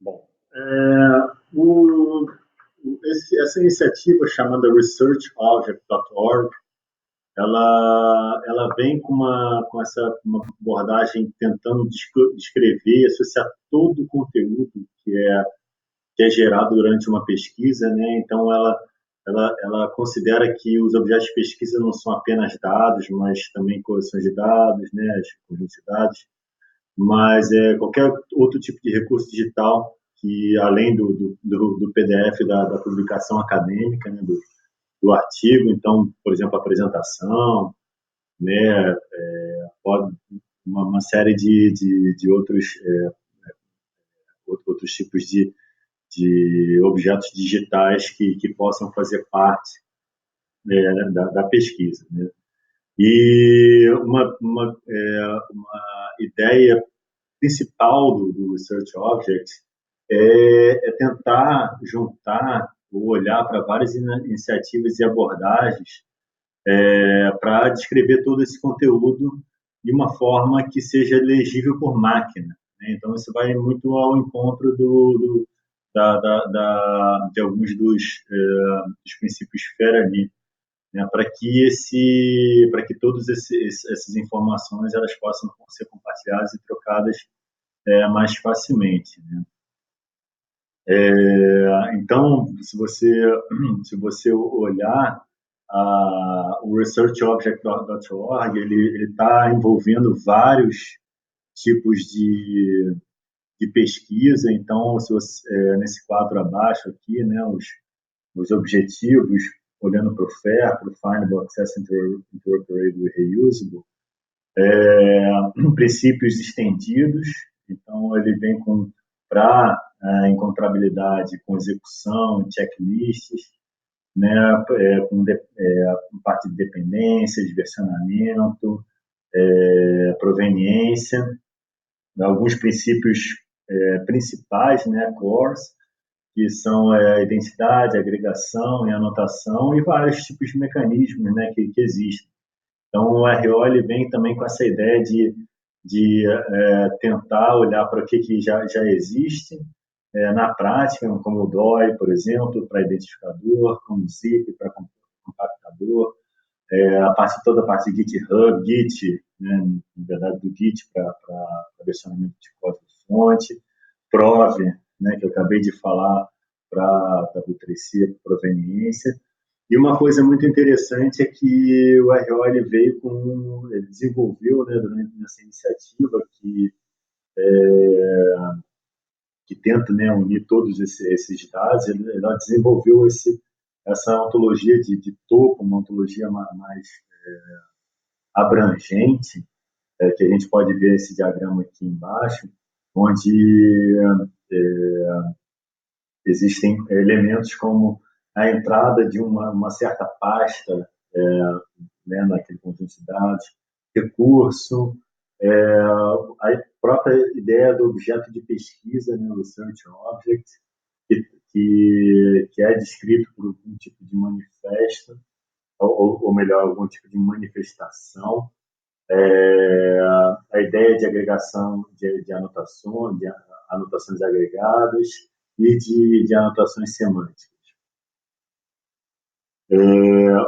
Bom, essa iniciativa chamada researchobject.org, ela vem com uma abordagem tentando descrever, associar todo o conteúdo que é gerado durante uma pesquisa, né? Então, ela considera que os objetos de pesquisa não são apenas dados, mas também coleções de dados, né? As conjuntos de dados, mas qualquer outro tipo de recurso digital que, além do PDF da publicação acadêmica, né? Do artigo, então, por exemplo, apresentação, né? Pode uma série de outros tipos de objetos digitais que possam fazer parte, né, da pesquisa, né? E uma ideia principal do Research Object é tentar juntar ou olhar para várias iniciativas e abordagens para descrever todo esse conteúdo de uma forma que seja legível por máquina, né? Então, isso vai muito ao encontro de alguns dos princípios FAIR ali, né? Para que todas essas informações elas possam ser compartilhadas e trocadas mais facilmente, né? Então, se você olhar o researchobject.org, ele está envolvendo vários tipos de pesquisa. Então, se você, nesse quadro abaixo aqui, né, os objetivos, olhando para o FAIR, para o Findable, Access, Interoperable e Reusable, princípios estendidos. Então, ele vem para encontrabilidade com execução, checklists, né, com parte de dependência, de versionamento, proveniência, alguns princípios principais, né, cores, que são a identidade, agregação e anotação, e vários tipos de mecanismos, né, que existem. Então, o RO ele vem também com essa ideia de tentar olhar para o que já existe na prática, como o DOI, por exemplo, para identificador, como o ZIP para compactador, toda a parte de GitHub, Git, né, na verdade, do Git para versionamento de código-fonte, Prove, né, que eu acabei de falar, para W3C, proveniência. E uma coisa muito interessante é que o RO ele ele desenvolveu, né, durante essa iniciativa que tenta, né, unir todos esses dados, ele desenvolveu essa ontologia de topo, uma ontologia mais abrangente, que a gente pode ver esse diagrama aqui embaixo, onde existem elementos como a entrada de uma certa pasta, né, naquele conjunto de dados, recurso, a própria ideia do objeto de pesquisa, né, o Research Object, que é descrito por algum tipo de manifesto, ou melhor, algum tipo de manifestação, a ideia de agregação de anotações, de anotações agregadas e de anotações semânticas.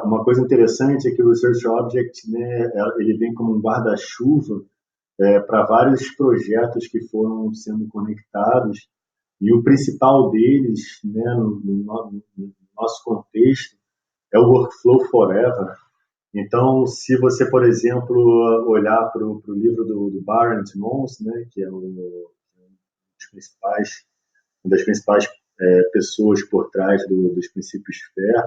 Uma coisa interessante é que o Research Object, né, ele vem como um guarda-chuva para vários projetos que foram sendo conectados, e o principal deles, né, no nosso contexto, é o Workflow Forever. Então, se você, por exemplo, olhar para o livro do Barrett Mons, né, que é uma das principais pessoas por trás dos princípios FAIR,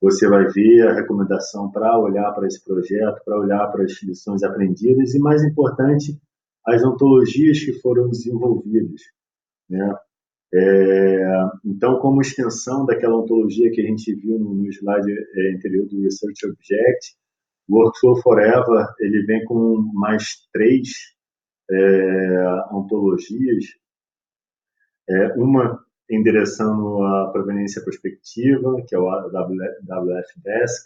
você vai ver a recomendação para olhar para esse projeto, para olhar para as lições aprendidas e, mais importante, as ontologias que foram desenvolvidas, né? Então, como extensão daquela ontologia que a gente viu no slide anterior do Research Object, o Workflow Forever ele vem com mais 3 ontologias, uma endereçando a proveniência prospectiva, que é o WF-Desk,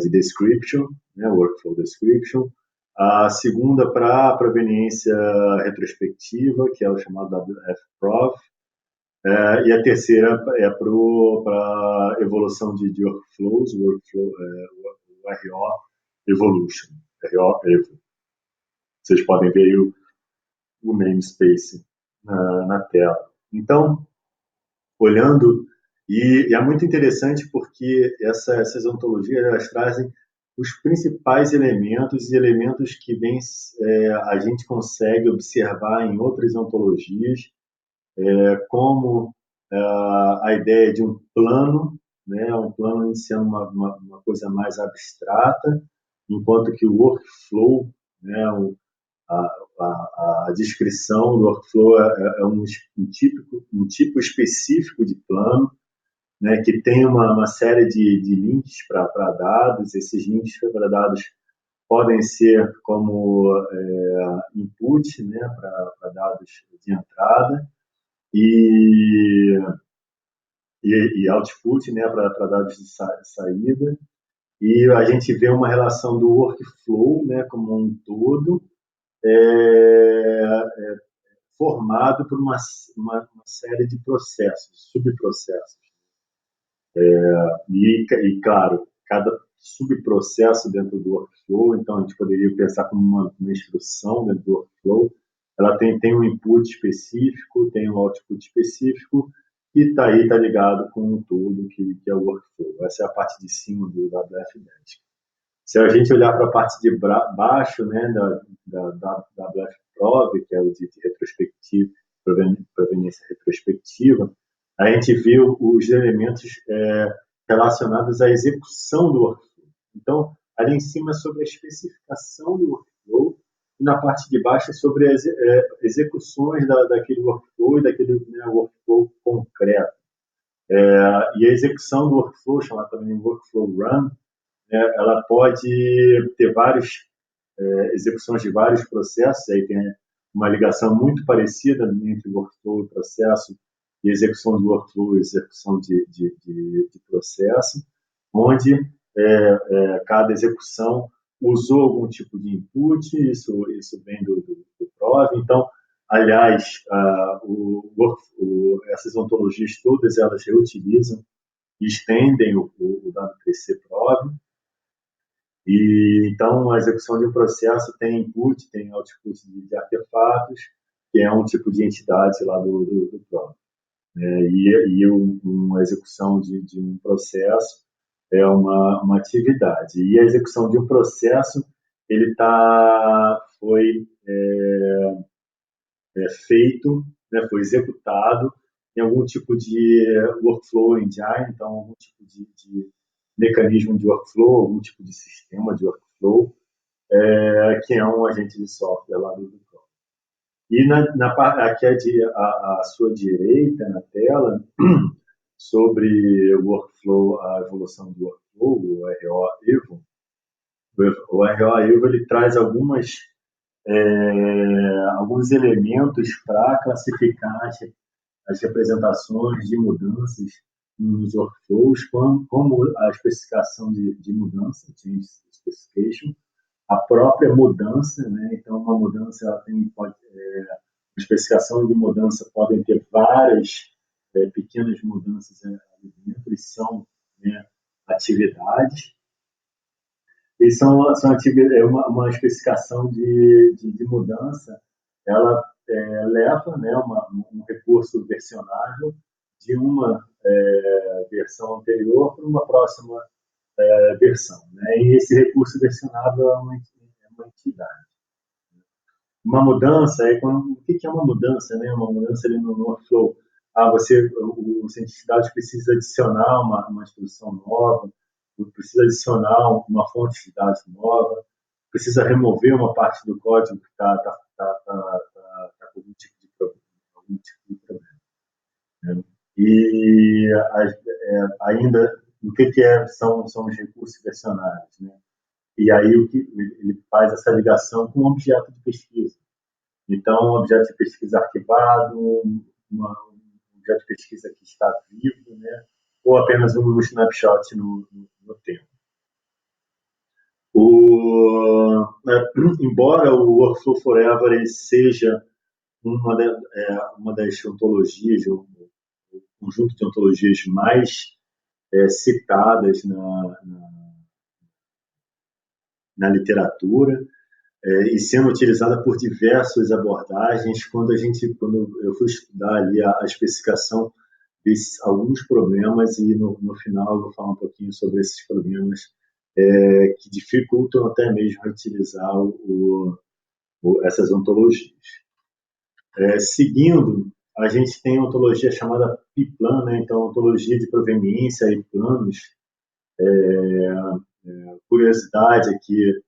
de Description, né, Workflow Description. A segunda para a proveniência retrospectiva, que é o chamado WF-Prov, E a terceira é para a evolução de workflows, o RO Evolution, RO Evo. Vocês podem ver aí o namespace na tela. Então, olhando, e é muito interessante porque essas ontologias elas trazem os principais elementos e elementos que a gente consegue observar em outras ontologias, como a ideia de um plano, né, um plano iniciando uma coisa mais abstrata, enquanto que o workflow, né, a descrição do workflow é um tipo específico de plano, né, que tem uma série de links para dados. Esses links para dados podem ser como input, né, para dados de entrada e, e output, né, para dados de saída. E a gente vê uma relação do workflow, né, como um todo, formado por uma série de processos, subprocessos. E, claro, cada subprocesso dentro do workflow, então a gente poderia pensar como uma instrução dentro do workflow, ela tem um input específico, tem um output específico, e está ligado com um todo que é o workflow. Essa é a parte de cima do WF10. Se a gente olhar para a parte de baixo, né, da WF-Prov, que é o de retrospectiva, proveniência retrospectiva, a gente viu os elementos relacionados à execução do workflow. Então, ali em cima é sobre a especificação do workflow, e na parte de baixo é sobre as execuções daquele workflow e daquele, né, workflow concreto. E a execução do workflow, chamada também workflow run, ela pode ter várias execuções de vários processos, aí tem uma ligação muito parecida entre workflow e processo, e execução de workflow e execução de processo, onde cada execução usou algum tipo de input, isso vem do Prov. Então, aliás, essas ontologias todas elas reutilizam e estendem o W3C Prov. E, então, a execução de um processo tem input, tem output de artefatos, que é um tipo de entidade lá do Prov. Uma execução de um processo é uma atividade. E a execução de um processo, ele foi feito, né, foi executado em algum tipo de workflow engine, então algum tipo de mecanismo de workflow, algum tipo de sistema de workflow, que é um agente de software lá do Prov. E aqui à sua direita na tela, sobre o workflow, a evolução do workflow, o RO Evo. O RO Evo ele traz alguns elementos para classificar as representações de mudanças nos workflows, como a especificação de mudança, change specification, a própria mudança, né? Então, uma mudança ela uma especificação de mudança podem ter várias pequenas mudanças ali dentro, e são, né, atividades. E são uma especificação de mudança, ela leva, né, um recurso versionável de uma versão anterior para uma próxima versão. Né? E esse recurso versionável é uma entidade. Uma mudança, o que é uma mudança? Né? Uma mudança ali no workflow. O cientista de dados precisa adicionar uma instrução nova, precisa adicionar uma fonte de dados nova, precisa remover uma parte do código que está com algum tipo de problema. Né? E ainda, o que são os recursos versionáveis? Né? E aí ele faz essa ligação com um objeto de pesquisa. Então, um objeto de pesquisa arquivado, um objeto de pesquisa que está vivo, né? Ou apenas um snapshot no tempo. Embora o Workflow Forever ele seja uma das ontologias, conjunto de ontologias mais citadas na literatura, e sendo utilizada por diversas abordagens. Quando eu fui estudar ali a especificação, vi alguns problemas, e no final eu vou falar um pouquinho sobre esses problemas que dificultam até mesmo utilizar essas ontologias. Seguindo, a gente tem a ontologia chamada PIPLAN, né? Então, ontologia de proveniência e planos. Curiosidade é que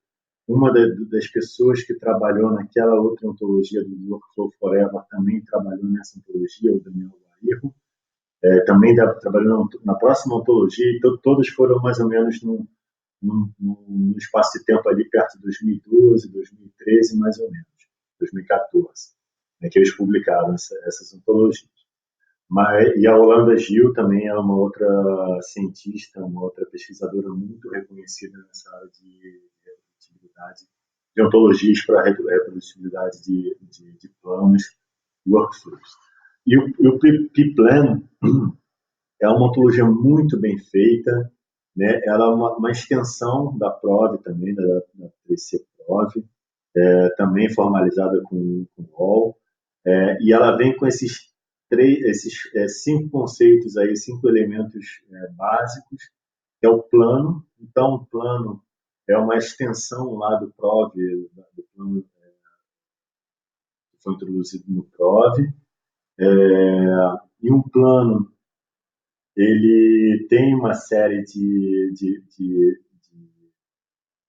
uma das pessoas que trabalhou naquela outra ontologia do Workflow Forever também trabalhou nessa ontologia, o Daniel Guarrijo. Também trabalhou na próxima ontologia, então todas foram mais ou menos num espaço de tempo ali perto de 2012, 2013, mais ou menos, 2014, que eles publicaram essas ontologias. E a Holanda Gil também é uma outra cientista, uma outra pesquisadora muito reconhecida nessa área de reprodutibilidade, de ontologias para reprodutibilidade de planos e workflows. E o PIPLAN é uma ontologia muito bem feita, né? Ela é uma extensão da PROV também, da 3C PROV, também formalizada com OL, e ela vem com esses 5 conceitos aí, 5 elementos básicos, que é o plano. Então, o plano é uma extensão lá do PROV, do plano que foi introduzido no PROV, e um plano ele tem uma série de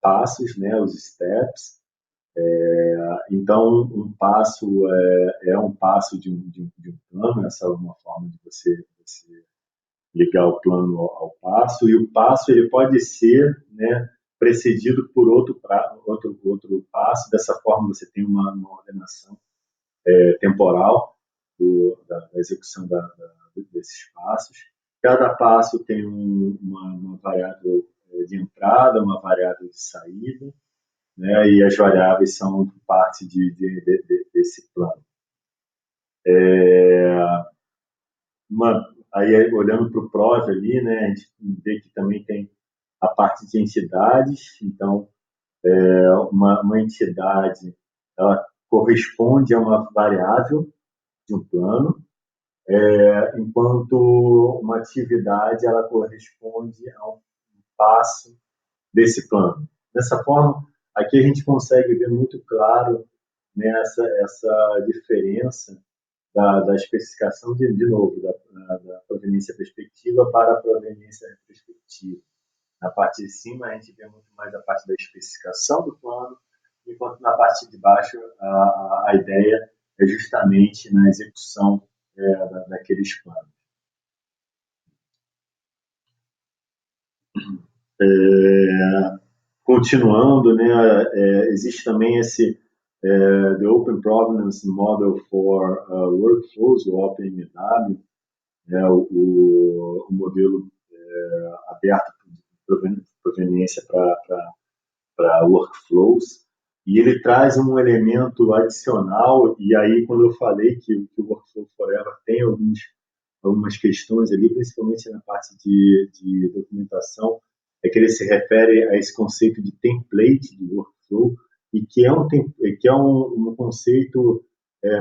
passos, né, os steps. Então, um passo é um passo de um plano. Essa é uma forma de você ligar o plano ao passo. E o passo ele pode ser, né, precedido por outro passo. Dessa forma, você tem uma ordenação temporal da execução desses passos. Cada passo tem uma variável de entrada, uma variável de saída, né? E as variáveis são parte desse plano. Aí, olhando para o PROV ali, né, a gente vê que também tem a parte de entidades. Então, uma entidade ela corresponde a uma variável de um plano, enquanto uma atividade ela corresponde a um passo desse plano. Dessa forma, aqui a gente consegue ver muito claro, né, essa diferença da especificação, de novo, da proveniência perspectiva para a proveniência retrospectiva. Na parte de cima, a gente vê muito mais a parte da especificação do plano, enquanto na parte de baixo, a ideia é justamente na execução daqueles planos. Continuando, né, existe também esse The Open Provenance Model for Workflows, o OpenMW, o modelo aberto de proveniência para workflows, e ele traz um elemento adicional. E aí, quando eu falei que o Workflow Forever tem algumas questões ali, principalmente na parte de documentação, é que ele se refere a esse conceito de template de workflow, e que é um conceito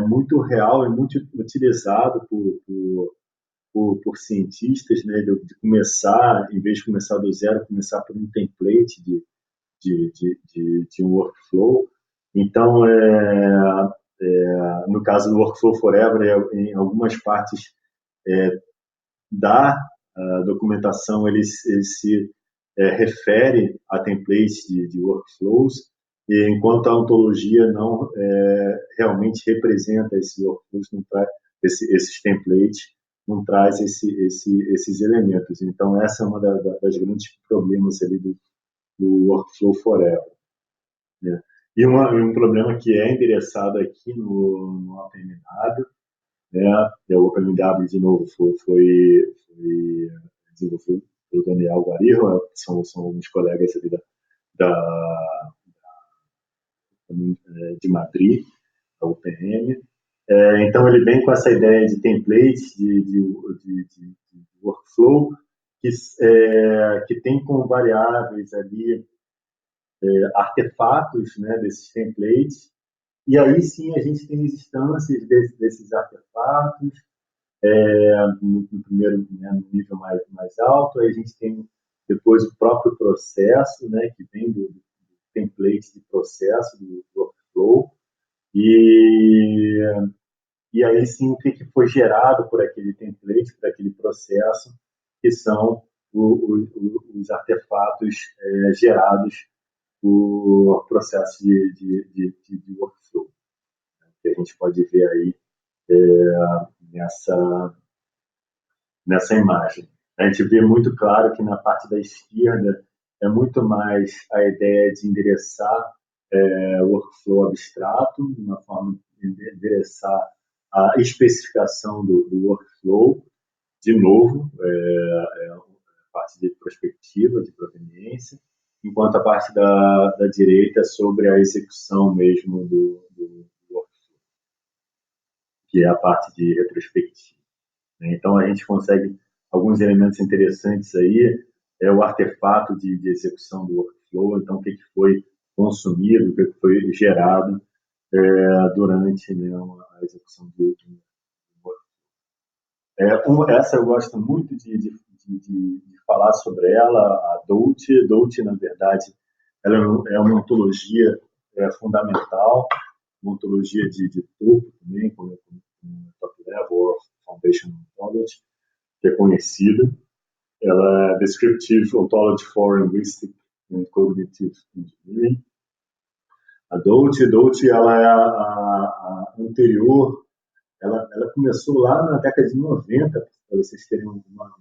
muito real e muito utilizado por cientistas, né, de começar, em vez de começar do zero, começar por um template de um workflow. Então, no caso do Workflow Forever, em algumas partes da documentação, ele se refere a templates de workflows, enquanto a ontologia não realmente representa esses workflows, não traz esses templates, não traz esses elementos. Então, essa é uma das grandes problemas ali do Workflow Forever, né? E um problema que é endereçado aqui no OpenMW, né? O OpenMW, de novo, foi desenvolvido pelo Daniel Guarrijo, são alguns colegas ali de Madrid, da UPM, Então, ele vem com essa ideia de templates, de workflow, que tem como variáveis ali artefatos, né, desses templates, e aí sim a gente tem as instâncias desses artefatos, no primeiro, né, no nível mais alto, aí a gente tem depois o próprio processo, né, que vem do template de processo, do workflow, e, e aí sim o que foi gerado por aquele template, por aquele processo, que são os artefatos gerados por processo de workflow, né, que a gente pode ver aí nessa, nessa imagem. A gente vê muito claro que na parte da esquerda é muito mais a ideia de endereçar o workflow abstrato, uma forma de endereçar a especificação do workflow, de novo, a parte de perspectiva, de proveniência, enquanto a parte da direita é sobre a execução mesmo do workflow, que é a parte de retrospectiva. Então, a gente consegue alguns elementos interessantes aí, o artefato de execução do workflow, então o que foi consumido, o que foi gerado durante, né, a execução do workflow. Essa eu gosto muito de falar sobre ela, a Dolce. Dolce, na verdade, ela é uma ontologia fundamental, uma ontologia de topo também, como top level or foundation ontology, que é conhecida. Ela é Descriptive Ontology for Linguistic and Cognitive Engineering. A Dolce ela é a anterior, ela começou lá na década de 90, para vocês terem uma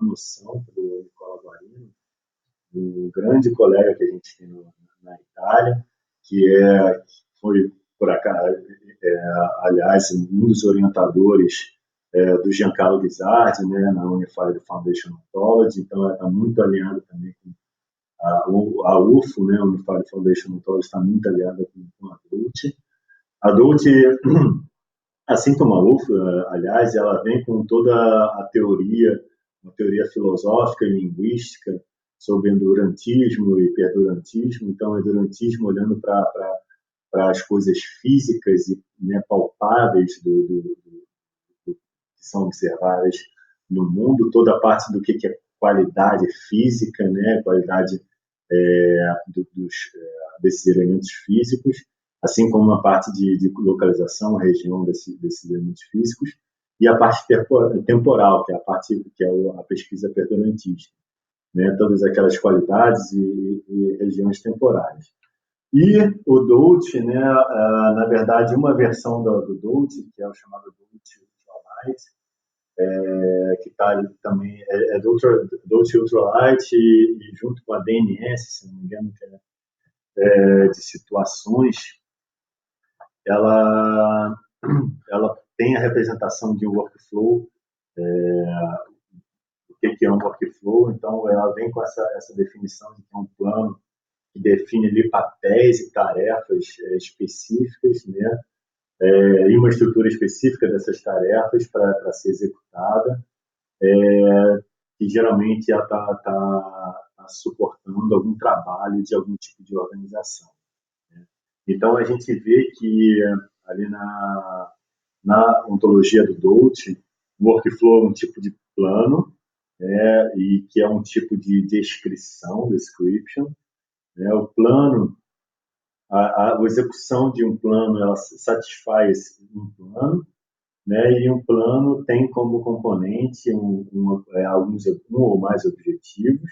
noção, do Nicola Guarino, um grande colega que a gente tem na Itália, que foi, por acaso, aliás, um dos orientadores do Giancarlo Guisardi, né, na Unified Foundation Ontology, então ela está muito alinhada também com a UFO, né, a Unified Foundation Ontology está muito alinhada com a Dolce. A Dolce, assim como a UFO, aliás, ela vem com toda a teoria, uma teoria filosófica e linguística sobre endurantismo e perdurantismo. Então, endurantismo olhando para as coisas físicas e, né, palpáveis que são observadas no mundo, toda a parte do que é qualidade física, né, qualidade desses elementos físicos, assim como uma parte de localização, região desses elementos físicos, e a parte temporal, que é a parte que é a pesquisa perdurantista, né, todas aquelas qualidades e regiões temporais. E o Dolce, né, na verdade, uma versão do Dolce, que é o chamado Dolce Ultralight, que está também, Dolce Ultralight e junto com a DNS, se não me engano, que de situações, ela tem a representação de um workflow, o que é um workflow, então ela vem com essa definição de que é um plano que define ali papéis e tarefas específicas, né, e uma estrutura específica dessas tarefas para ser executada, que geralmente ela está suportando algum trabalho de algum tipo de organização, né? Então, a gente vê que ali na ontologia do Dolce, o workflow é um tipo de plano, né, e que é um tipo de descrição, description, né? O plano, a execução de um plano, ela satisfaz um plano, né? E um plano tem como componente alguns um ou mais objetivos.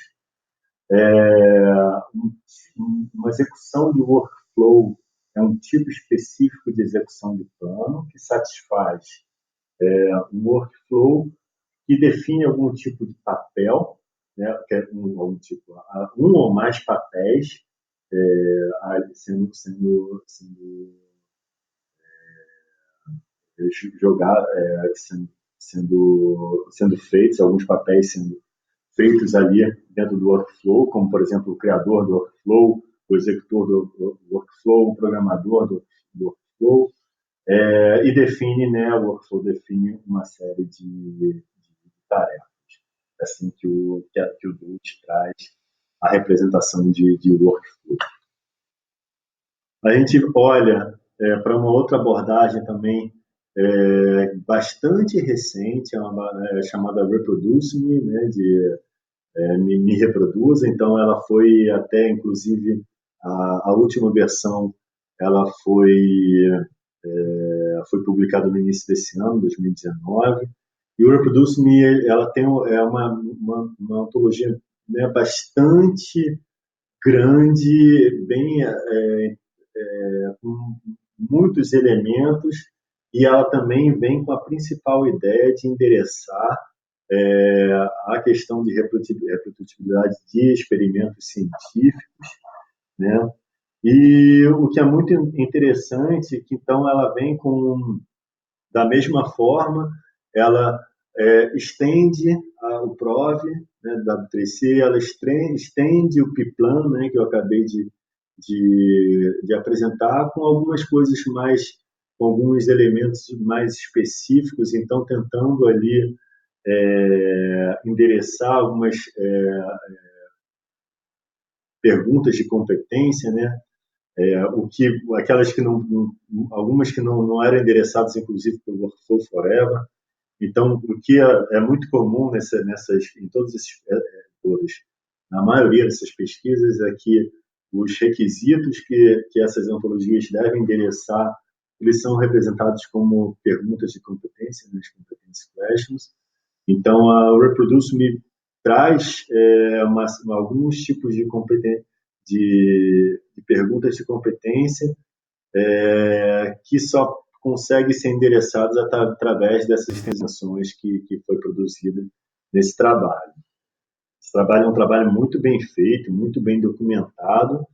Uma execução de workflow é um tipo específico de execução de plano que satisfaz um workflow que define algum tipo de papel, né? Que é um ou mais papéis sendo jogar, sendo feitos, alguns papéis sendo feitos ali dentro do workflow, como, por exemplo, o criador do workflow, o executor do workflow, o programador do workflow, e define, né, o workflow define uma série de tarefas, assim que o Dutch traz a representação de workflow. A gente olha para uma outra abordagem também bastante recente, chamada Reproduce Me, né, me reproduza. Então, ela foi até, inclusive, a última versão, ela foi publicada no início desse ano, 2019. E o Reproduce Me, ela tem uma ontologia, né, bastante grande, bem com muitos elementos, e ela também vem com a principal ideia de endereçar a questão de reprodutibilidade de experimentos científicos, né? E o que é muito interessante é que então ela vem da mesma forma, ela estende o PROV, né, W3C, ela estende o PIPLAN, né, que eu acabei de apresentar, com algumas coisas mais, com alguns elementos mais específicos, então tentando ali endereçar algumas perguntas de competência, né? Aquelas que algumas que não eram endereçadas, inclusive, pelo Workflow Forever. Então, o que é muito comum em todos esses todos, na maioria dessas pesquisas, é que os requisitos que essas ontologias devem endereçar, eles são representados como perguntas de competência, né, as competence questions. Então, o Reproduce Me traz alguns tipos de perguntas de competência que só conseguem ser endereçadas através dessas extensões que foi produzida nesse trabalho. Esse trabalho é um trabalho muito bem feito, muito bem documentado,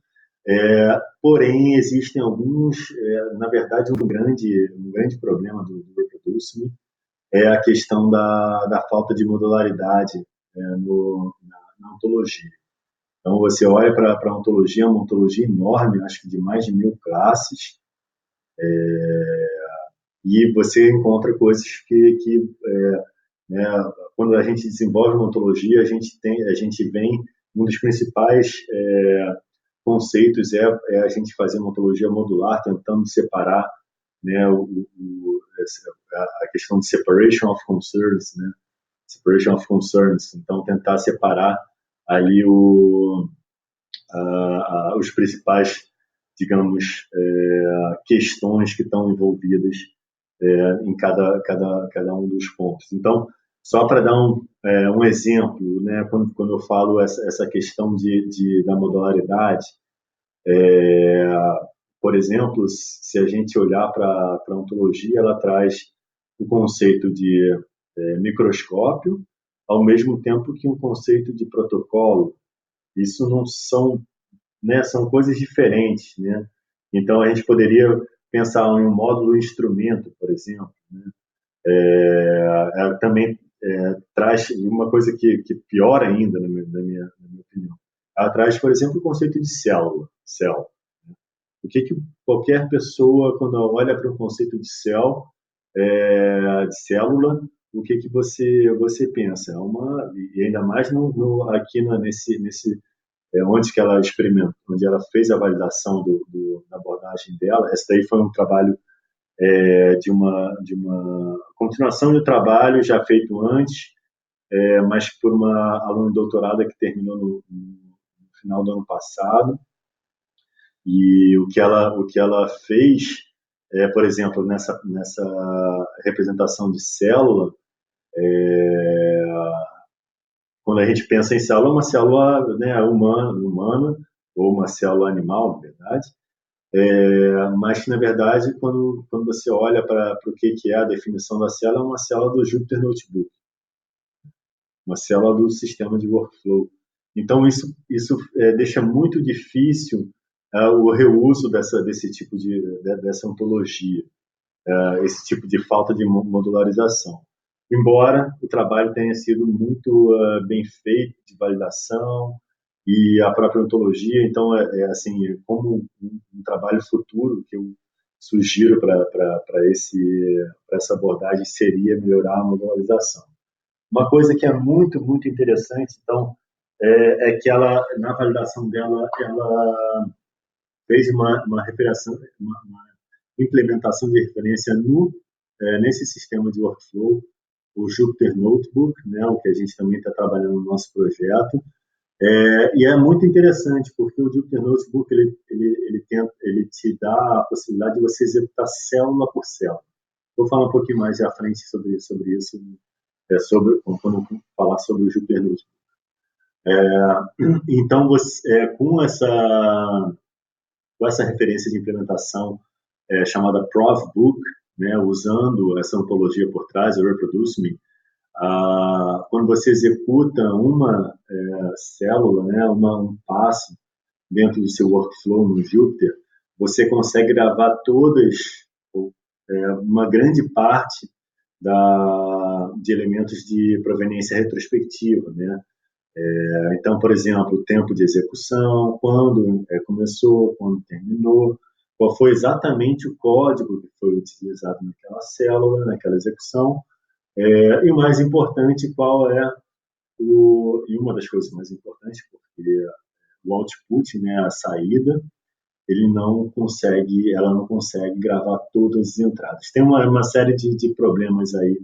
porém existem alguns, na verdade, um grande problema do Reproduce Me é a questão da falta de modularidade na ontologia. Então, você olha para a ontologia, é uma ontologia enorme, acho que de mais de 1.000 classes, e você encontra coisas né, quando a gente desenvolve uma ontologia, a gente vem, um dos principais conceitos é a gente fazer uma ontologia modular, tentando separar, né, a questão de separation of concerns, né, separation of concerns, então tentar separar ali os principais, digamos, questões que estão envolvidas em cada um dos pontos. Então, só para dar um exemplo, né, quando eu falo essa questão da modularidade, por exemplo, se a gente olhar para a ontologia, ela traz o conceito de microscópio, ao mesmo tempo que um conceito de protocolo. Isso não são, né, são coisas diferentes, né? Então a gente poderia pensar em um módulo instrumento, por exemplo, né? Também traz uma coisa que pior ainda, na minha opinião. Ela traz, por exemplo, o conceito de célula, cell. O que qualquer pessoa, quando olha para o conceito de de célula, o que você pensa? E ainda mais aqui nesse onde que ela experimentou, onde ela fez a validação da abordagem dela. Esse daí foi um trabalho de uma continuação de trabalho já feito antes, mas por uma aluna doutorada que terminou no final do ano passado. E o que ela fez, por exemplo, nessa representação de célula, quando a gente pensa em célula, uma célula, né, humana, ou uma célula animal, na verdade, mas que, na verdade, quando você olha para o que é a definição da célula, é uma célula do Jupyter Notebook, uma célula do sistema de workflow. Então, isso deixa muito difícil o reuso desse tipo dessa ontologia, esse tipo de falta de modularização. Embora o trabalho tenha sido muito bem feito, de validação, e a própria ontologia, então, assim, como um trabalho futuro que eu sugiro para essa abordagem seria melhorar a modularização. Uma coisa que é muito, muito interessante, então, que ela, na validação dela, ela fez uma implementação de referência nesse sistema de workflow, o Jupyter Notebook, né, o que a gente também está trabalhando no nosso projeto. E é muito interessante, porque o Jupyter Notebook ele te dá a possibilidade de você executar célula por célula. Vou falar um pouquinho mais à frente sobre isso, quando eu falar sobre o Jupyter Notebook. Então, com essa referência de implementação chamada ProvBook, né, usando essa ontologia por trás, o Reproduce Me, quando você executa uma célula, né, um passo dentro do seu workflow no Jupyter, você consegue gravar uma grande parte de elementos de proveniência retrospectiva, né? Então, por exemplo, o tempo de execução, quando começou, quando terminou, qual foi exatamente o código que foi utilizado naquela célula, naquela execução, e o mais importante, e uma das coisas mais importantes, porque o output, né, a saída, ela não consegue gravar todas as entradas. Tem uma série de problemas aí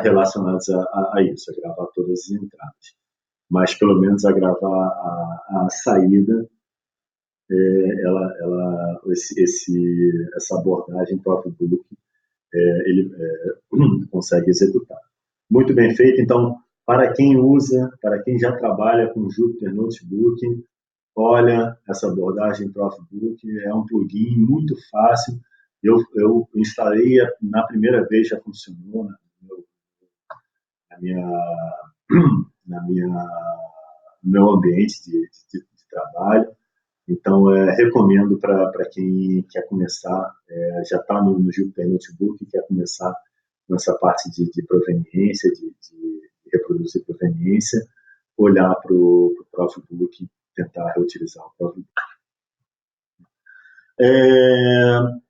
relacionados a isso, a gravar todas as entradas. Mas pelo menos a gravar a saída, essa abordagem ProvBook, ele consegue executar. Muito bem feito. Então, para quem já trabalha com Jupyter Notebook, olha, essa abordagem ProvBook é um plugin muito fácil. Eu instalei na primeira vez, já funcionou no meu ambiente de trabalho. Então, recomendo para quem quer começar, já está no Jupyter Notebook, quer começar com essa parte de proveniência, de reproduzir proveniência, olhar para o ProvBook e tentar reutilizar o ProvBook.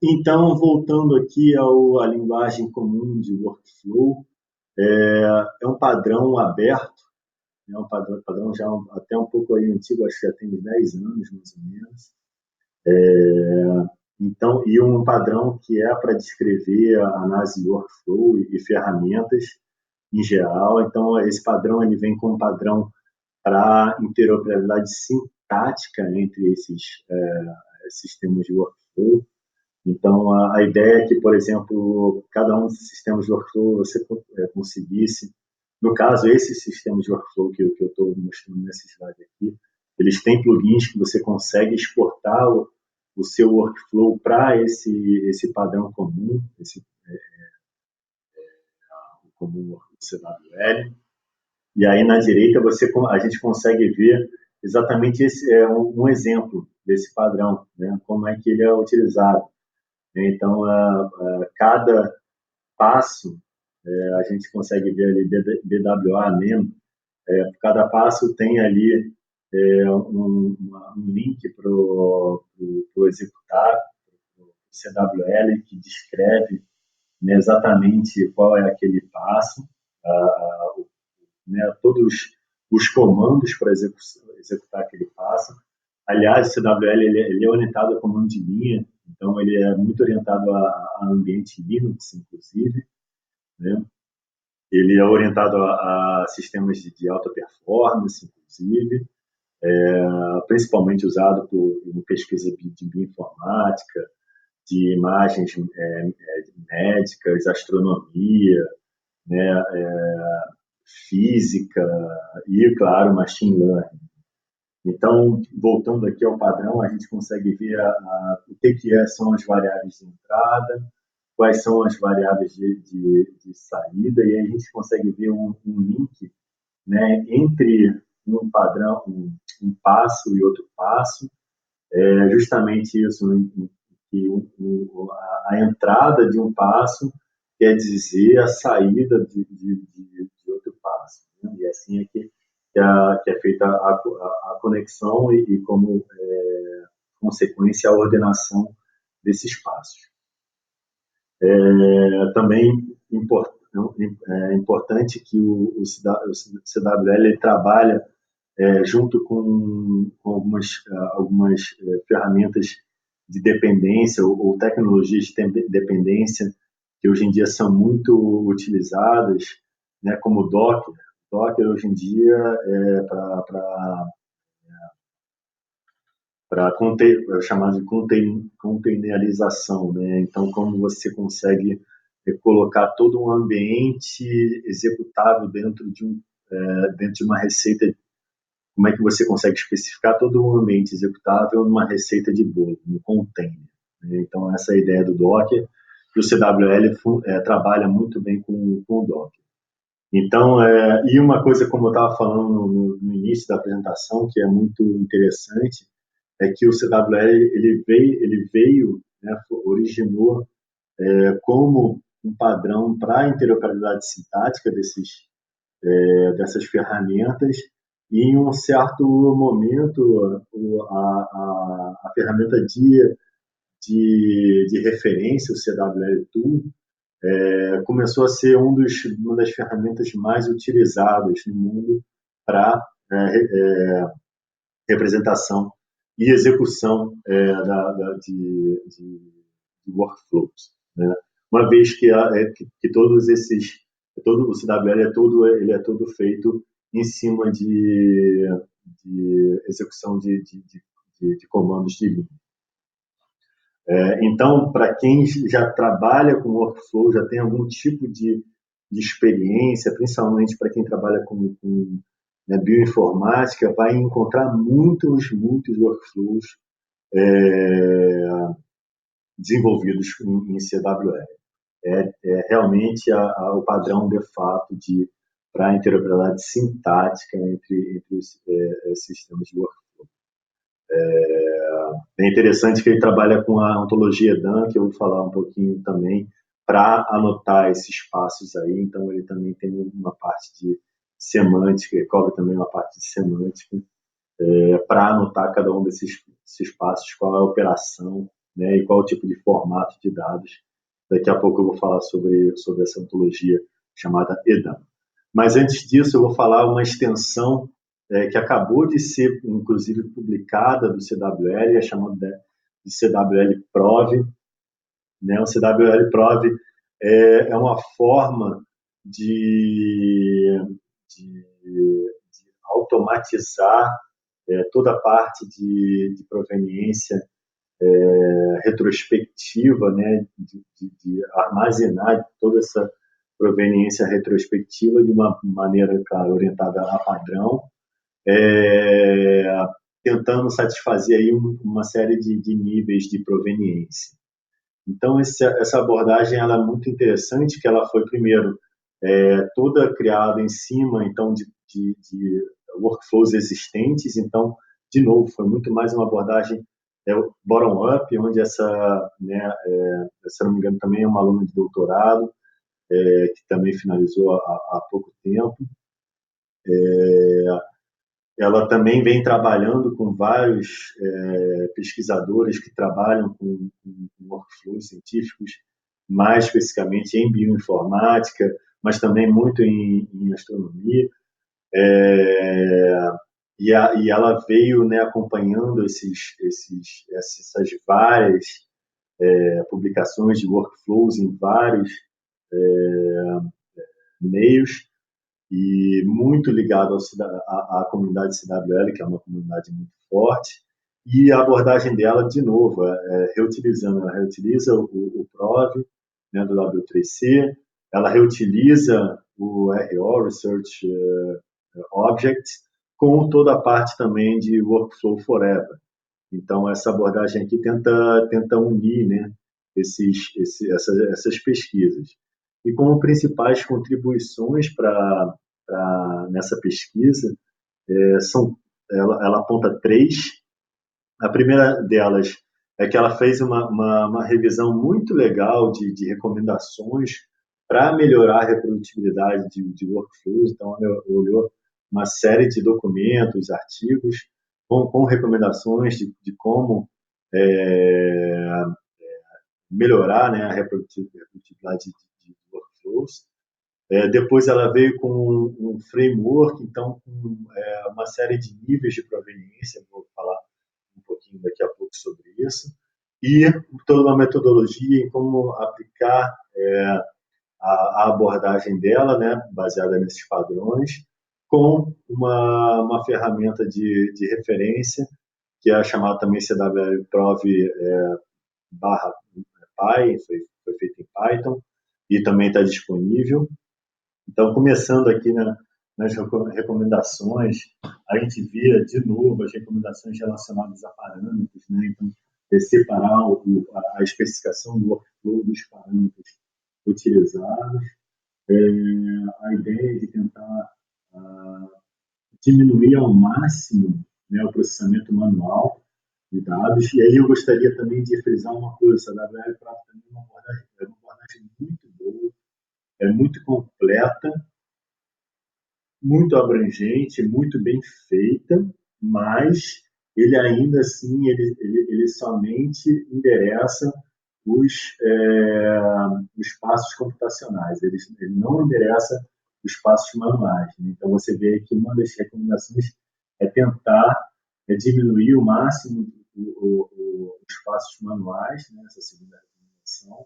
Então, voltando aqui à linguagem comum de workflow, é um padrão aberto, é um padrão já até um pouco aí antigo, acho que já tem 10 anos, mais ou menos. Então, e um padrão que é para descrever a análise de workflow e ferramentas em geral. Então, esse padrão ele vem com um padrão para interoperabilidade sintática entre esses sistemas de workflow. Então, a ideia é que, por exemplo, cada um desses sistemas de workflow você conseguisse, no caso, esses sistemas de workflow que eu estou mostrando nesse slide aqui, eles têm plugins que você consegue exportar o seu workflow para esse padrão comum, comum CWL. E aí, na direita, a gente consegue ver exatamente um exemplo desse padrão, né? Como é que ele é utilizado. Então, cada passo, a gente consegue ver ali BWA mesmo, cada passo tem ali um link para o executar, o CWL, que descreve, né, exatamente qual é aquele passo, né, todos os comandos para executar aquele passo. Aliás, o CWL ele é orientado a comando de linha, então ele é muito orientado a ambiente Linux, inclusive, né? Ele é orientado a sistemas de alta performance, inclusive, principalmente usado em pesquisa de bioinformática, de imagens médicas, astronomia, né, física e, claro, machine learning. Então, voltando aqui ao padrão, a gente consegue ver o que são as variáveis de entrada, quais são as variáveis de saída, e aí a gente consegue ver um link, né, entre um padrão, um passo e outro passo, justamente isso, que a entrada de um passo quer dizer a saída de outro passo, né? E assim é que é feita a conexão e como consequência a ordenação desses passos. Também é importante que o CWL ele trabalha junto com algumas ferramentas de dependência ou tecnologias de dependência que hoje em dia são muito utilizadas, né, como o Docker. Docker hoje em dia é para chamado de containerização, né? Então, como você consegue colocar todo um ambiente executável dentro de uma receita, como é que você consegue especificar todo um ambiente executável numa receita de bolo, num container, né? Então, essa é a ideia do Docker, e o CWL trabalha muito bem com o Docker. Então, e uma coisa, como eu estava falando no início da apresentação, que é muito interessante, é que o CWL ele veio, né, originou como um padrão para a interoperabilidade sintática dessas ferramentas, e em um certo momento a ferramenta de referência, o CWL Tool, começou a ser uma das ferramentas mais utilizadas no mundo para representação e execução de workflows, né? Uma vez que todo o CWL ele é todo feito em cima de execução de comandos de linha. Então, para quem já trabalha com workflow, já tem algum tipo de experiência, principalmente para quem trabalha com né, bioinformática, vai encontrar muitos workflows é, desenvolvidos em CWL. Realmente o padrão, de fato, para a interoperabilidade sintática entre os sistemas de workflow. É interessante que ele trabalha com a ontologia EDAM, que eu vou falar um pouquinho também, para anotar esses passos aí. Então, ele também tem uma parte de semântica, ele cobre também uma parte de semântica, para anotar cada um desses passos, qual é a operação, né, e qual é o tipo de formato de dados. Daqui a pouco eu vou falar sobre essa ontologia chamada EDAM. Mas antes disso, eu vou falar uma extensão que acabou de ser, inclusive, publicada do CWL, é chamada de CWL Prove. Né? O CWL Prove é uma forma de automatizar toda a parte de proveniência retrospectiva, né, de armazenar toda essa proveniência retrospectiva de uma maneira, claro, orientada a padrão, é, tentando satisfazer aí uma série de níveis de proveniência. Então, essa abordagem ela é muito interessante, que ela foi, primeiro, toda criada em cima, então, de workflows existentes. Então, de novo, foi muito mais uma abordagem bottom-up, onde né, se não me engano, também é uma aluna de doutorado, que também finalizou há pouco tempo. Ela também vem trabalhando com vários pesquisadores que trabalham com workflows científicos, mais especificamente em bioinformática, mas também muito em astronomia. E ela veio, né, acompanhando essas várias publicações de workflows em vários meios, e muito ligado à comunidade CWL, que é uma comunidade muito forte. E a abordagem dela, de novo, ela reutiliza o PROV, né, do W3C, ela reutiliza o RO, Research Object, com toda a parte também de Workflow Forever. Então, essa abordagem aqui tenta unir, né, essas pesquisas. E como principais contribuições nessa pesquisa, ela aponta três. A primeira delas é que ela fez uma revisão muito legal de recomendações para melhorar a reprodutibilidade de workflows. Então, ela olhou uma série de documentos, artigos, com recomendações de como melhorar, né, a reprodutibilidade de workflows. Depois ela veio com um framework, então, com uma série de níveis de proveniência, vou falar um pouquinho daqui a pouco sobre isso, e toda uma metodologia em como aplicar a abordagem dela, né, baseada nesses padrões, com uma ferramenta de referência, que é chamada também CWL Prov barra Py, foi feito em Python, e também está disponível. Então, começando aqui nas recomendações, a gente via de novo as recomendações relacionadas a parâmetros, né? Então, separar a especificação do workflow dos parâmetros utilizados, a ideia de tentar diminuir ao máximo, né, o processamento manual de dados. E aí eu gostaria também de frisar uma coisa: a WL Prata também é uma abordagem muito boa, é muito completa, muito abrangente, muito bem feita, mas ele ainda assim ele somente endereça os, os passos computacionais, ele não endereça os passos manuais. Né? Então você vê que uma das recomendações é tentar diminuir o máximo os passos manuais, né? Essa segunda recomendação,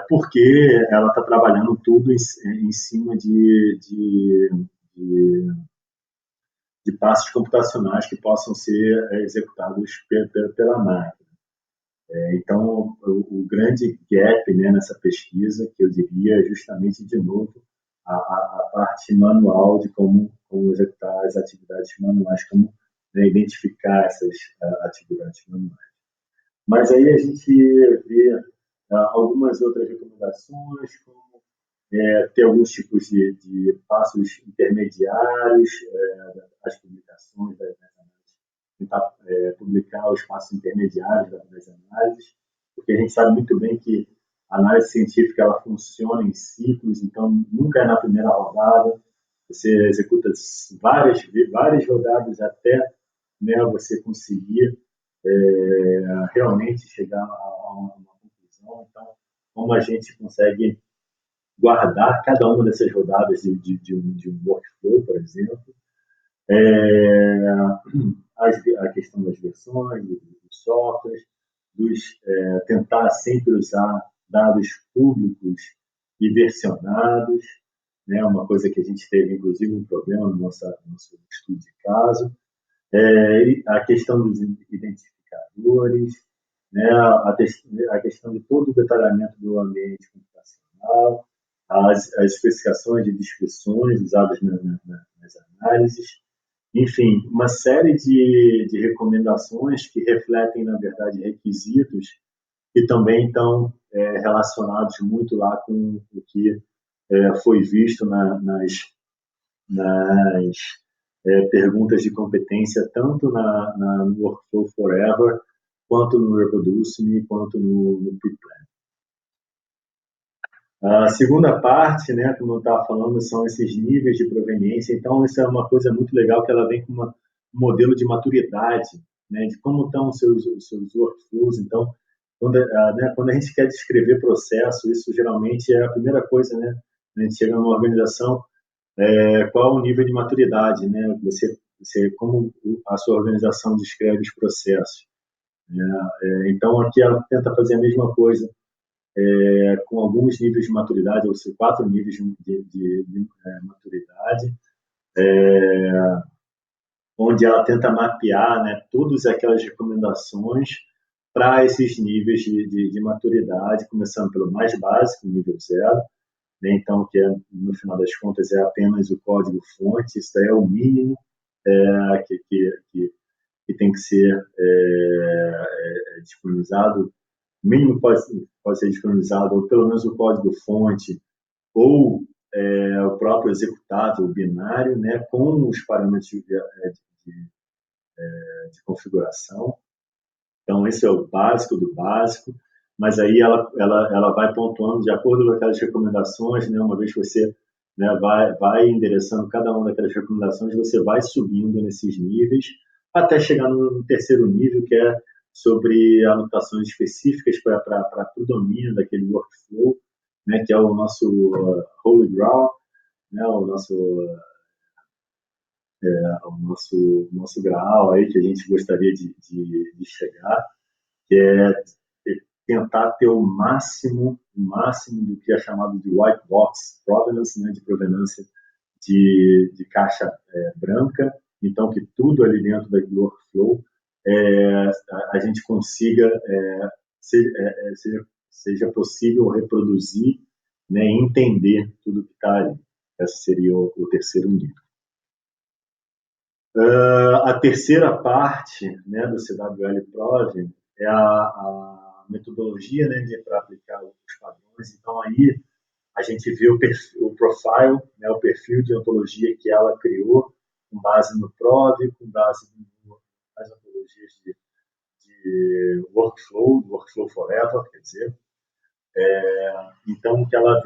porque ela está trabalhando tudo em cima de, de passos computacionais que possam ser executados pela máquina. Então, o grande gap, né, nessa pesquisa, que eu diria, é justamente, de novo, a parte manual de como executar as atividades manuais, como, né, identificar essas atividades manuais. Mas aí a gente vê algumas outras recomendações, como ter alguns tipos de passos intermediários, as publicações das análises, tentar publicar os passos intermediários das análises, porque a gente sabe muito bem que a análise científica ela funciona em ciclos, então nunca é na primeira rodada, você executa várias rodadas até, né, você conseguir realmente chegar a uma conclusão. Então, como a gente consegue guardar cada uma dessas rodadas de um workflow, por exemplo, é, a questão das versões, dos softwares, tentar sempre usar dados públicos e versionados, né, uma coisa que a gente teve, inclusive, um problema no nosso estudo de caso, a questão dos identificadores, né, a questão de todo o detalhamento do ambiente computacional, as especificações de descrições usadas nas análises, enfim, uma série de recomendações que refletem, na verdade, requisitos que também estão relacionados muito lá com o que foi visto nas perguntas de competência, tanto no Workflow Forever, quanto no Reproduce Me, quanto no Preplan. A segunda parte, né, como eu estava falando, são esses níveis de proveniência. Então, isso é uma coisa muito legal, que ela vem com um modelo de maturidade, né, de como estão os seus workflows. Então, quando a gente quer descrever processo, isso geralmente é a primeira coisa, né? A gente chega numa organização, qual o nível de maturidade, né? Como a sua organização descreve os processos. Né? Então, aqui ela tenta fazer a mesma coisa, com alguns níveis de maturidade, ou seja, 4 níveis de maturidade, onde ela tenta mapear, né, todas aquelas recomendações para esses níveis de maturidade, começando pelo mais básico, nível 0, né, então, que no final das contas é apenas o código-fonte, isso é o mínimo que tem que ser disponibilizado. O mínimo pode ser disponibilizado, ou pelo menos o código-fonte, ou o próprio executável binário, né, com os parâmetros de configuração. Então, esse é o básico do básico, mas aí ela vai pontuando de acordo com aquelas recomendações, né, uma vez que você, né, vai endereçando cada uma daquelas recomendações, você vai subindo nesses níveis, até chegar no terceiro nível, que é sobre anotações específicas para o domínio daquele workflow, né, que é o nosso Holy Grail, né, o nosso graal aí que a gente gostaria de chegar, que é tentar ter o máximo do que é chamado de white box provenance, né, de provenância de caixa branca, então que tudo ali dentro do workflow a gente consiga seja possível reproduzir, né, e entender tudo que está ali. Esse seria o terceiro nível. A terceira parte, né, do CWL Prov é a metodologia, né, para aplicar os padrões. Então, aí a gente vê o profile, né, o perfil de ontologia que ela criou, com base no Prov, com base nas ontologias de workflow forever, quer dizer. Então, que ela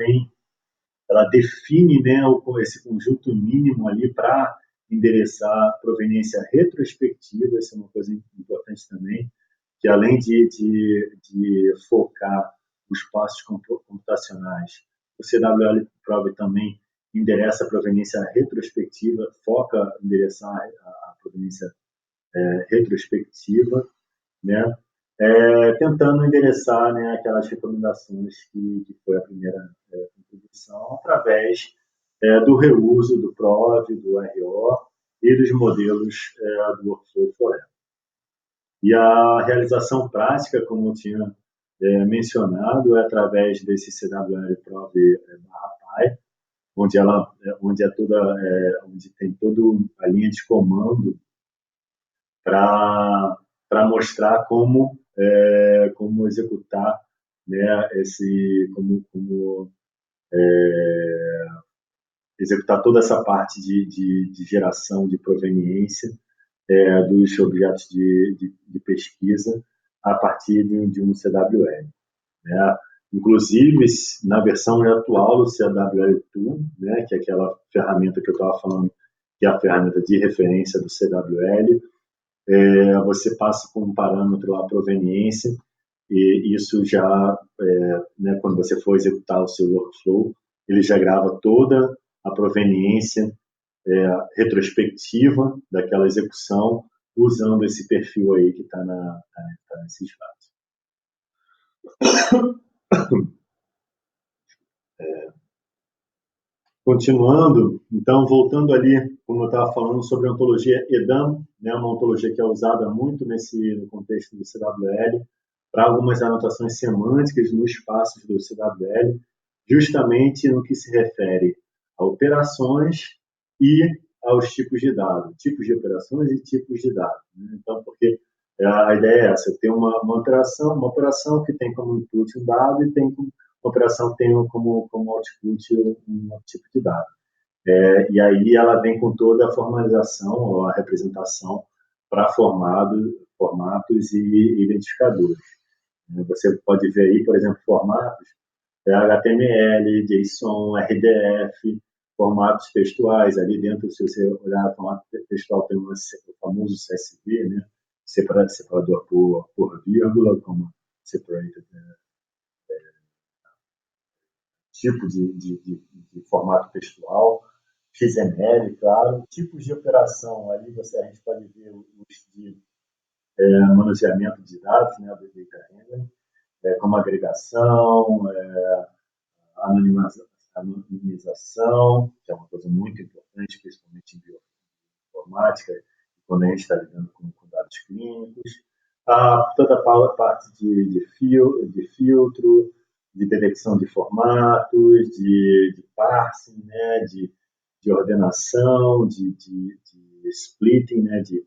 define, né, esse conjunto mínimo ali para endereçar proveniência retrospectiva, isso é uma coisa importante também, que além de focar os passos computacionais, o CWL Prove também endereça a proveniência retrospectiva, foca em endereçar a proveniência retrospectiva, né? Tentando endereçar, né, aquelas recomendações que foi a primeira contribuição, através do reuso do PROV, do RO e dos modelos do Workflow Forever. E a realização prática, como eu tinha mencionado, é através desse CWL Prov /PY, onde tem toda a linha de comando para mostrar como executar, né, executar toda essa parte de geração de proveniência dos objetos de pesquisa a partir de um CWL. Né? Inclusive, na versão atual do CWL Tool, né, que é aquela ferramenta que eu estava falando, que é a ferramenta de referência do CWL, você passa com um parâmetro lá, proveniência, e isso já, né, quando você for executar o seu workflow, ele já grava toda a proveniência retrospectiva daquela execução, usando esse perfil aí que está nesse slide. Continuando, então, voltando ali, como eu estava falando sobre a ontologia EDAM, né, uma ontologia que é usada muito no contexto do CWL, para algumas anotações semânticas nos espaços do CWL, justamente no que se refere a operações e aos tipos de dados, tipos de operações e tipos de dados. Né? Então, porque a ideia é essa, ter uma operação que tem como input um dado e tem uma operação tem como output um tipo de dado. E aí ela vem com toda a formalização, ou a representação para formatos e identificadores. Você pode ver aí, por exemplo, formatos HTML, JSON, RDF, formatos textuais. Ali dentro, se você olhar o formato textual, tem o famoso CSV, né? Separador por vírgula, como separated, tipo de formato textual, XML, claro, tipos de operação. Ali a gente pode ver os de manuseamento de dados, né, do data handling, como agregação, anonimização, que é uma coisa muito importante, principalmente em bioinformática, quando a gente está lidando com dados clínicos. Toda a parte de filtro, de detecção de formatos, de parsing, né, de ordenação, de splitting, né, de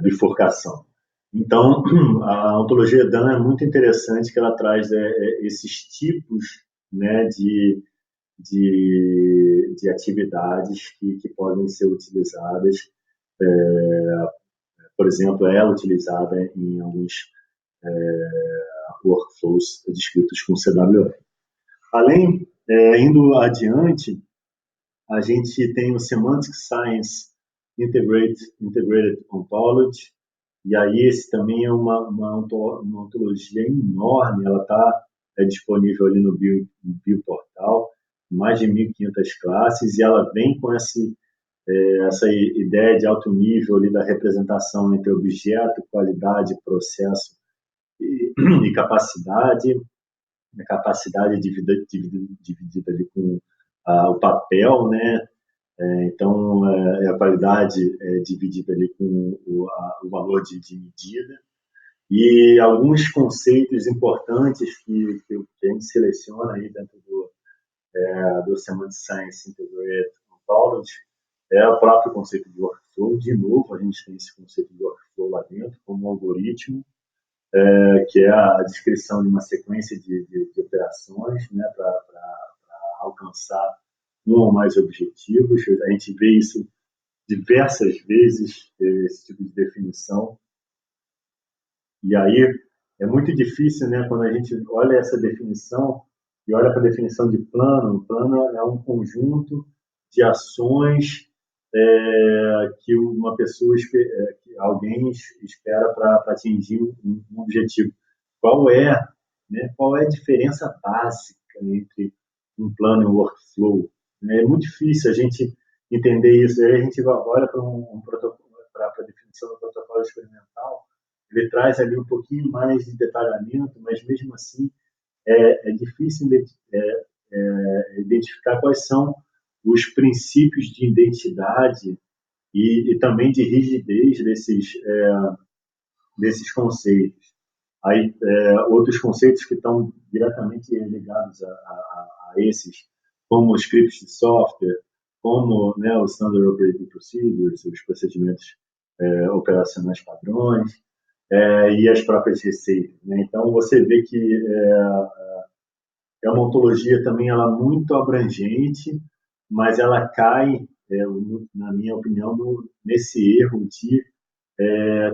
bifurcação. Então, a ontologia EDAM é muito interessante, que ela traz esses tipos, né, de atividades que podem ser utilizadas. Por exemplo, é utilizada em alguns workflows descritos com CWL. Além, indo adiante, a gente tem o Semantic Science Integrated Ontology, e aí esse também é uma ontologia enorme, ela está disponível ali no Bioportal, mais de 1.500 classes, e ela vem com essa ideia de alto nível ali da representação entre objeto, qualidade, processo e capacidade, a capacidade dividida ali com o papel, né? Então, a qualidade é dividida ali com o valor de medida. E alguns conceitos importantes que a gente seleciona aí dentro do Semantic Science Integrated Ontology é o próprio conceito de workflow. De novo, a gente tem esse conceito de workflow lá dentro, como um algoritmo, que é a descrição de uma sequência de operações, né, para alcançar um ou mais objetivos. A gente vê isso diversas vezes, esse tipo de definição. E aí é muito difícil, né, quando a gente olha essa definição e olha para a definição de plano. O plano é um conjunto de ações que uma pessoa, que alguém espera para atingir um objetivo. Qual é, né, qual é a diferença básica entre um plano e um workflow? É muito difícil a gente entender isso. Aí a gente olha para para a definição do protocolo experimental, ele traz ali um pouquinho mais de detalhamento, mas mesmo assim é difícil identificar quais são os princípios de identidade e também de rigidez desses conceitos. Aí, outros conceitos que estão diretamente ligados a esses, como os scripts de software, como, né, os Standard Operating Procedures, os procedimentos operacionais padrões, e as próprias receitas, né? Então, você vê que é uma ontologia também ela muito abrangente, mas ela cai, na minha opinião, nesse erro de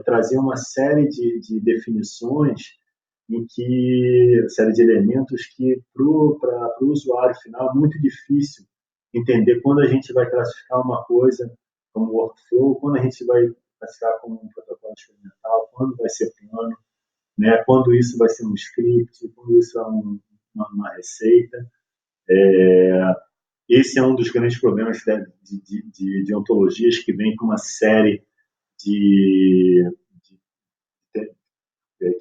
trazer uma série de definições série de elementos que para o usuário final é muito difícil entender quando a gente vai classificar uma coisa como workflow, quando a gente vai classificar como um protocolo experimental, quando vai ser plano, né? Quando isso vai ser um script, quando isso é uma receita. Esse é um dos grandes problemas de ontologias que vem com uma série de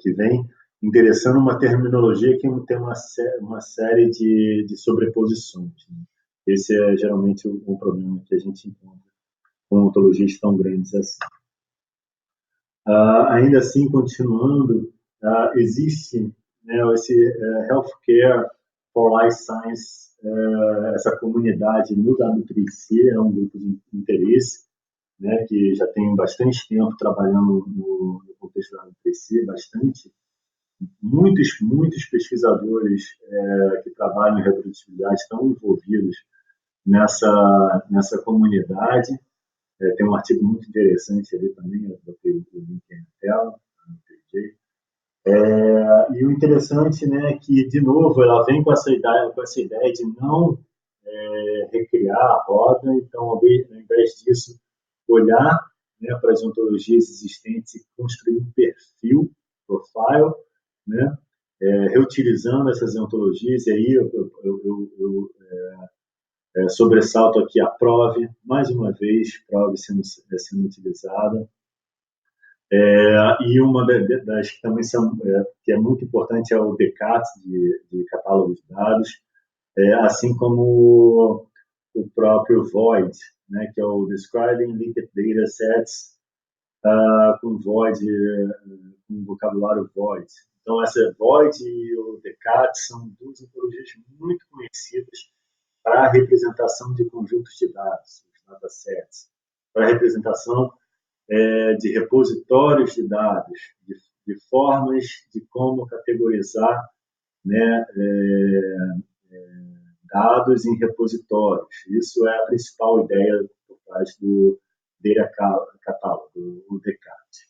que vem interessando uma terminologia que tem uma série de sobreposições. Né? Esse é geralmente um problema que a gente encontra com ontologias tão grandes assim. Ainda assim, continuando, existe, né, esse Healthcare for Life Science, essa comunidade no WPC, é um grupo de interesse, né, que já tem bastante tempo trabalhando no contexto da WPC, muitos pesquisadores que trabalham em reprodutibilidade estão envolvidos nessa comunidade. Tem um artigo muito interessante ali também, eu botei o link aí na tela, e o interessante, né, é que, de novo, ela vem com essa ideia de não recriar a roda, então, ao invés disso, olhar, né, para as ontologias existentes e construir um perfil, profile, né, reutilizando essas ontologias, e aí eu sobressalto aqui a Prove, mais uma vez, Prove sendo utilizada. E uma das que também que é muito importante é o DCAT, de catálogo de dados, assim como o próprio Void, né, que é o Describing Linked Data Sets com Void, com vocabulário Void. Então, essa Void e o DCAT são duas ontologias muito conhecidas para a representação de conjuntos de dados, os datasets, para a representação de repositórios de dados, de formas de como categorizar, né, dados em repositórios. Isso é a principal ideia por trás do Data Catalog, do DCAT.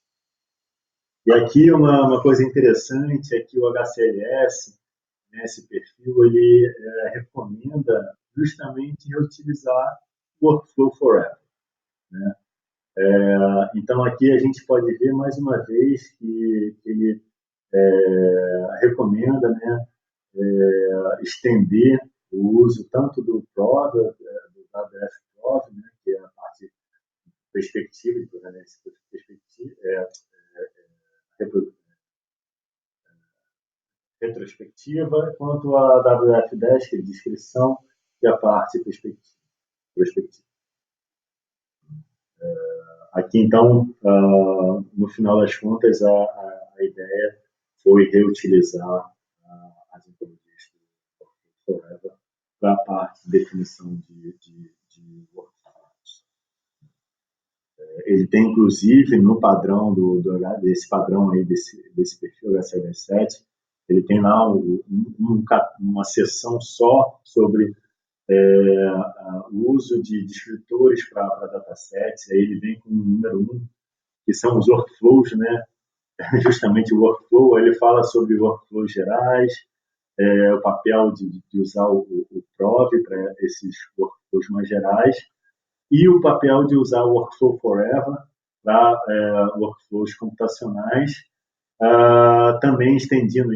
E aqui uma coisa interessante é que o HCLS, né, esse perfil, ele recomenda justamente reutilizar o Workflow Forever, né? Então, aqui a gente pode ver mais uma vez que ele recomenda, né, estender o uso tanto do PROV, do WF PROV, né, que é a parte perspectiva de governança retrospectiva, quanto a WF10, que é descrição, e a parte prospectiva. Aqui, então, no final das contas, a ideia foi reutilizar as ontologias do Forever para a parte de definição de workflows. Ele tem, inclusive, no padrão desse padrão aí, desse perfil HCL7, ele tem lá uma seção só sobre o uso de descritores para datasets. Aí ele vem com o número 1, que são os workflows, né? Justamente o workflow, ele fala sobre workflows gerais, o papel de usar o PROV para esses workflows mais gerais, e o papel de usar o Workflow Forever para workflows computacionais, também estendendo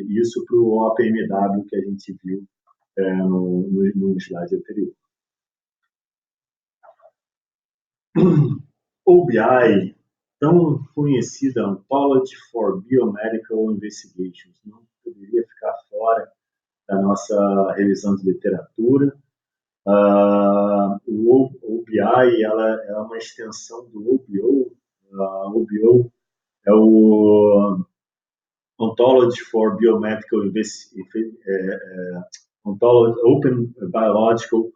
isso para o OPMW que a gente viu no slide anterior. OBI, tão conhecida Ontology for Biomedical Investigations, não poderia ficar fora da nossa revisão de literatura. O OBI ela é uma extensão do OBO. OBO é o Ontology for Biomedical Open Biological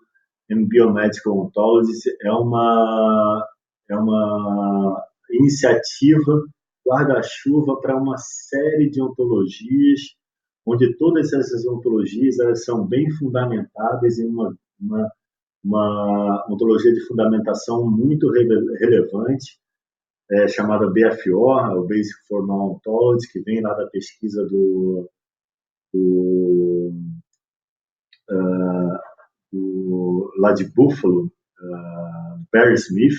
and Biomedical Ontologies. É uma iniciativa guarda-chuva para uma série de ontologias, onde todas essas ontologias elas são bem fundamentadas em uma ontologia de fundamentação muito relevante, chamada BFO, o Basic Formal Ontology, que vem lá da pesquisa lá de Buffalo, Barry Smith,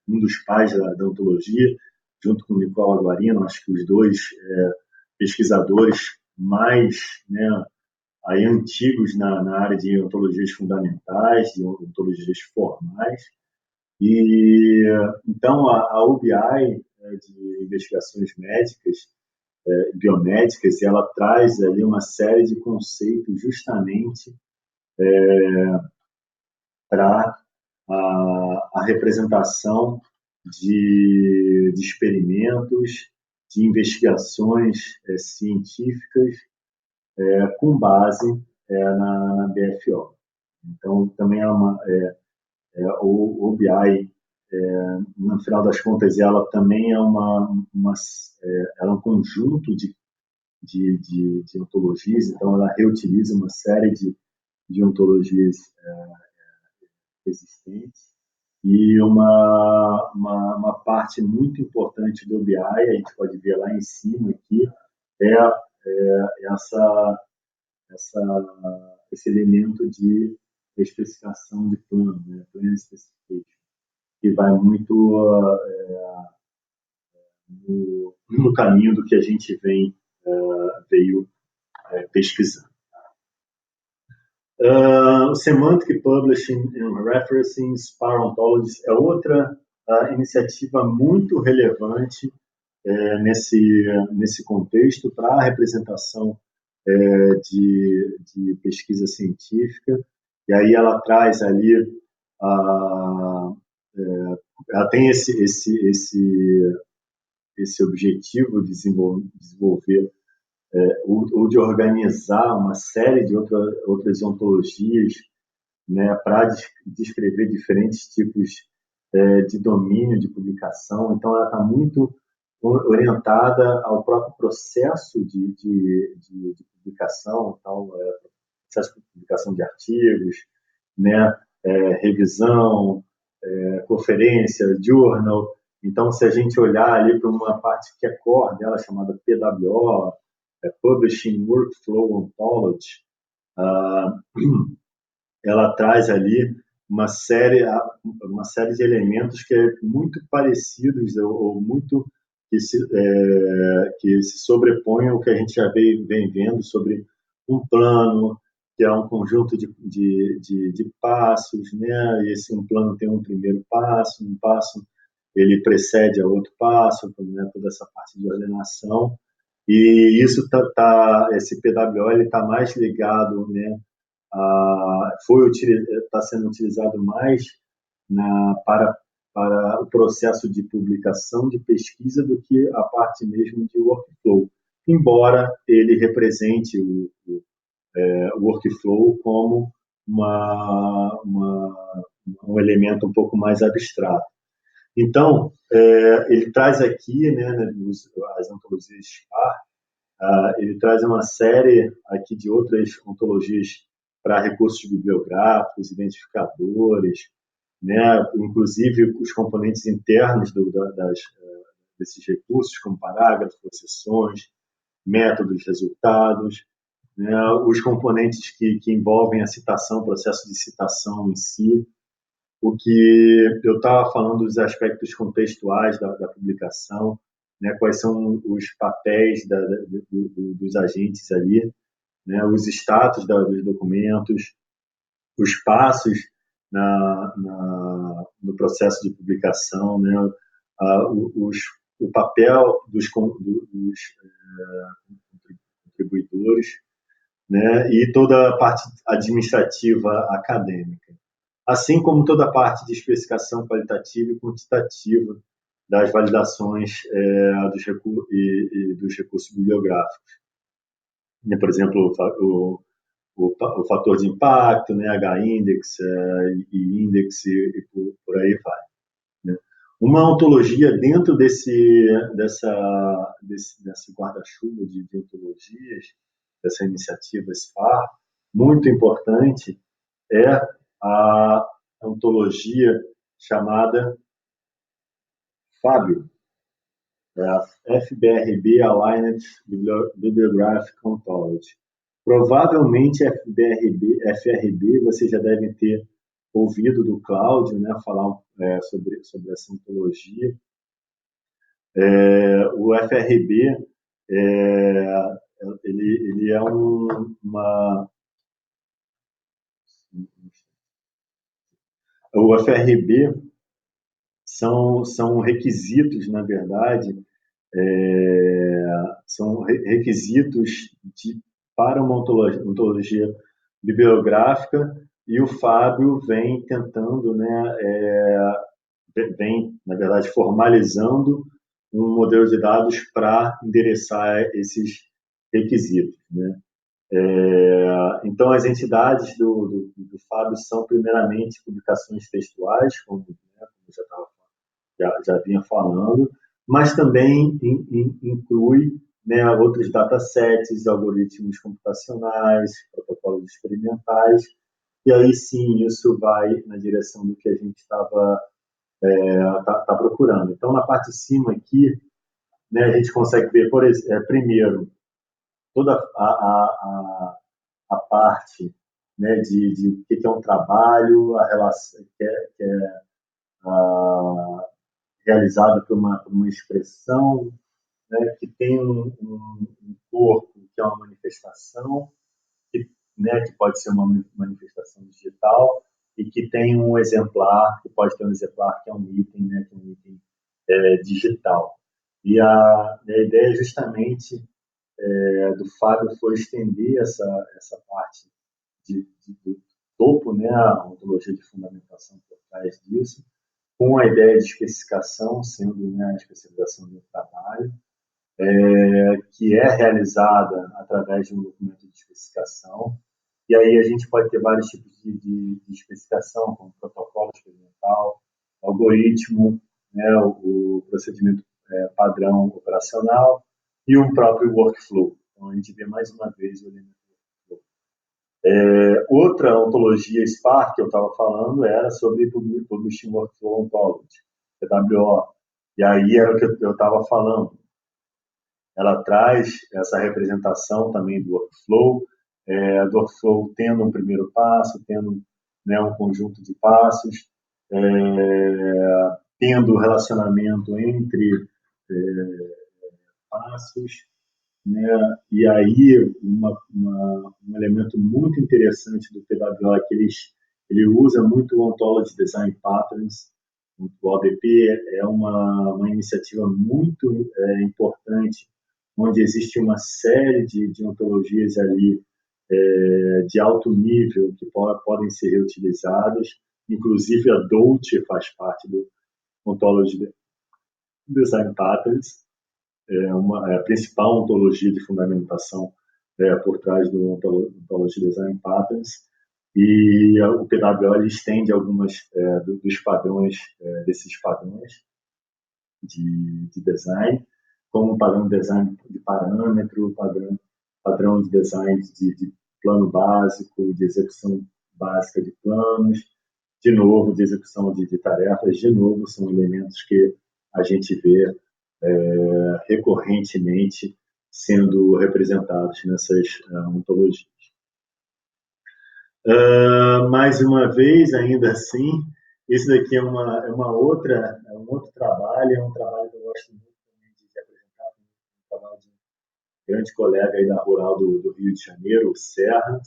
um dos pais da ontologia, junto com Nicola Guarino, acho que os dois pesquisadores mais, né, aí antigos na área de ontologias fundamentais, de ontologias formais. E então a UBI, de investigações médicas, biomédicas, ela traz ali uma série de conceitos justamente para a representação de experimentos, de investigações científicas com base na BFO. Então, também o OBI, no final das contas, ela também é ela é um conjunto de ontologias, então ela reutiliza uma série de ontologias existentes. E uma parte muito importante do OBI, a gente pode ver lá em cima aqui, esse elemento de especificação de plano, né? Plan Specification, que vai muito no caminho do que a gente veio pesquisando. Semantic Publishing and Referencing SPAR Ontologies é outra iniciativa muito relevante nesse contexto para a representação de pesquisa científica. E aí ela traz ali, ela tem esse objetivo de desenvolver ou de organizar uma série de outras ontologias, né, para descrever diferentes tipos de domínio de publicação. Então, ela está muito orientada ao próprio processo de publicação, então, processo de publicação de artigos, né, revisão, conferência, journal. Então, se a gente olhar ali para uma parte que é core dela, chamada PWO, Publishing Workflow Ontology, ela traz ali uma série de elementos que é muito parecidos ou muito que se sobrepõem ao que a gente já vem vendo sobre um plano, que é um conjunto de passos, né? E esse um plano tem um primeiro passo, um passo ele precede a outro passo, né? Toda essa parte de ordenação. E isso esse PWO ele está mais ligado, né? Está sendo utilizado mais para o processo de publicação, de pesquisa, do que a parte mesmo de workflow, embora ele represente o workflow como um elemento um pouco mais abstrato. Então, ele traz aqui, né, as ontologias SPAR, ele traz uma série aqui de outras ontologias para recursos bibliográficos, identificadores, né, inclusive os componentes internos desses recursos, como parágrafos, seções, métodos, resultados, né, os componentes que envolvem a citação, o processo de citação em si, o que eu estava falando dos aspectos contextuais da publicação, né, quais são os papéis dos agentes ali, né, os status dos documentos, os passos no processo de publicação, né, o papel dos contribuidores, né, e toda a parte administrativa acadêmica, assim como toda a parte de especificação qualitativa e quantitativa das validações dos recursos bibliográficos. Por exemplo, o fator de impacto, né, H-index e index e por aí vai. Né? Uma ontologia dentro desse guarda-chuva de ontologias, dessa iniciativa SPAR, muito importante, é a ontologia chamada FABIO, a FBRB Aligned Bibliographic Ontology. Provavelmente FRB você já deve ter ouvido do Cláudio, né, falar sobre essa ontologia. O FRB ele é o FRB são requisitos, na verdade, são requisitos para uma ontologia bibliográfica, e o Fábio vem tentando, né, na verdade, formalizando um modelo de dados para endereçar esses requisitos, né? Então, as entidades do Fábio são, primeiramente, publicações textuais, como já vinha falando, mas também inclui, né, outros datasets, algoritmos computacionais, protocolos experimentais, e aí sim isso vai na direção do que a gente estava tá procurando. Então, na parte de cima aqui, né, a gente consegue ver, primeiro, toda a parte, né, de o que é um trabalho, a relação que é realizada por uma expressão, né, que tem um corpo que é uma manifestação, né, que pode ser uma manifestação digital, e que tem um exemplar, que pode ter um exemplar que é um item, né, que é um item digital. E a ideia justamente do Fábio foi estender essa parte do topo, né, a ontologia de fundamentação por trás disso, com a ideia de especificação, sendo, né, a especialização do trabalho, que é realizada através de um documento de especificação. E aí a gente pode ter vários tipos de especificação, como protocolo experimental, algoritmo, né, o procedimento padrão operacional e um próprio workflow. Então, a gente vê mais uma vez o elemento workflow. Outra ontologia SPAR que eu estava falando era sobre Publishing Workflow Ontology, PWO. E aí era o que eu estava falando. Ela traz essa representação também do workflow tendo um primeiro passo, tendo né, um conjunto de passos, tendo relacionamento entre passos, né? E aí um elemento muito interessante do PWO é que ele usa muito o Ontology Design Patterns. O ODP é uma iniciativa muito importante, onde existe uma série de ontologias ali de alto nível que podem ser reutilizadas, inclusive a Dolce faz parte do Ontology Design Patterns, é a principal ontologia de fundamentação por trás do Ontology Design Patterns, e o PWO ele estende algumas dos padrões, desses padrões de design, como padrão de design de parâmetro, padrão de design de plano básico, de execução básica de planos, de novo, de execução de tarefas, de novo, são elementos que a gente vê recorrentemente sendo representados nessas ontologias. Mais uma vez, ainda assim, esse daqui é um outro trabalho, é um trabalho que eu gosto muito de apresentar, um trabalho de um grande colega aí da Rural do Rio de Janeiro, o Sérgio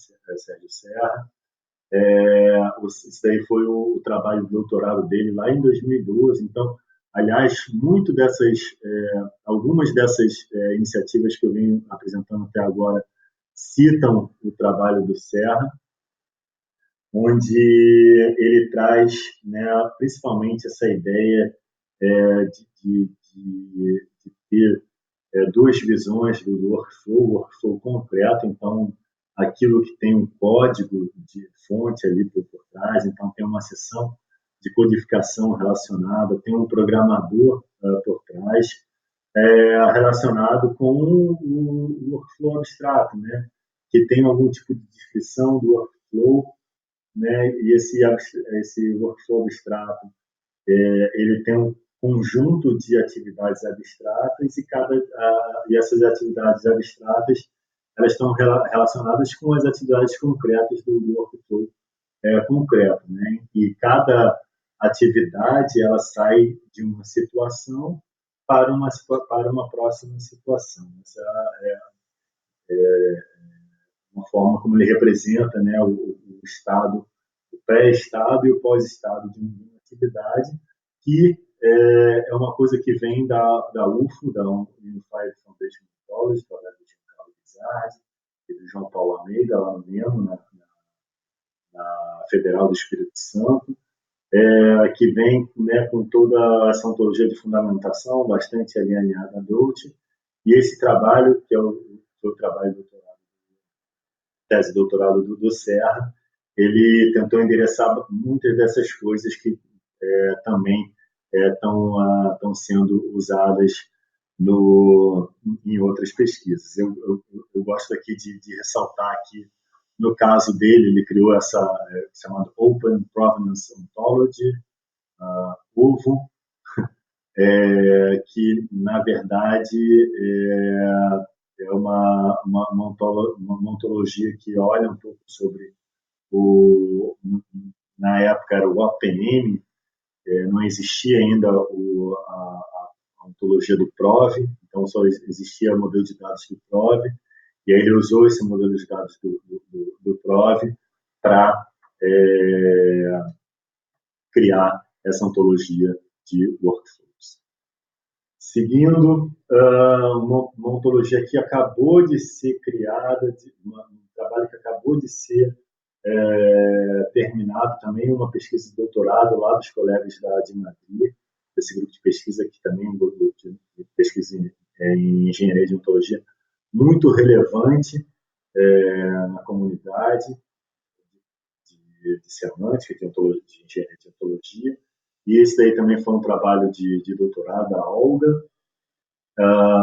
Serra. Isso daí foi o trabalho de doutorado dele lá em 2012. Então, aliás, algumas dessas iniciativas que eu venho apresentando até agora citam o trabalho do Serra, onde ele traz, né, principalmente essa ideia de ter duas visões do workflow concreto, então aquilo que tem um código de fonte ali por trás, então tem uma seção de codificação relacionada, tem um programador por trás, relacionado com o workflow abstrato, né, que tem algum tipo de descrição do workflow, né, e esse workflow abstrato ele tem um conjunto de atividades abstratas e essas atividades abstratas elas estão relacionadas com as atividades concretas do workflow concreto, né? E cada atividade ela sai de uma situação para uma próxima situação. Essa é uma forma como ele representa, né, o estado, o pré-estado e o pós-estado de uma atividade, que é uma coisa que vem da UFO, da Unified Foundation Methodology, do Carlos Guizardi e do João Paulo Almeida, lá no MEMO, na Federal do Espírito Santo, que vem, né, com toda essa ontologia de fundamentação, bastante alinhada à Dolce, e esse trabalho, que é o trabalho de tese de doutorado do Serra, ele tentou endereçar muitas dessas coisas que também estão sendo usadas em outras pesquisas. Eu gosto aqui de ressaltar que, no caso dele, ele criou essa chamada Open Provenance Ontology, OVO, que, na verdade, é uma ontologia que olha um pouco sobre na época era o OpenM, não existia ainda a ontologia do PROV, então só existia o modelo de dados do PROV, e aí ele usou esse modelo de dados do PROV para criar essa ontologia de workflows. Seguindo, uma ontologia que acabou de ser criada, um trabalho que acabou de ser terminado também, uma pesquisa de doutorado lá dos colegas de Madrid, desse grupo de pesquisa que também é um grupo de pesquisa em engenharia de ontologia muito relevante na comunidade de semântica, de engenharia de ontologia. E esse daí também foi um trabalho de doutorado da Olga,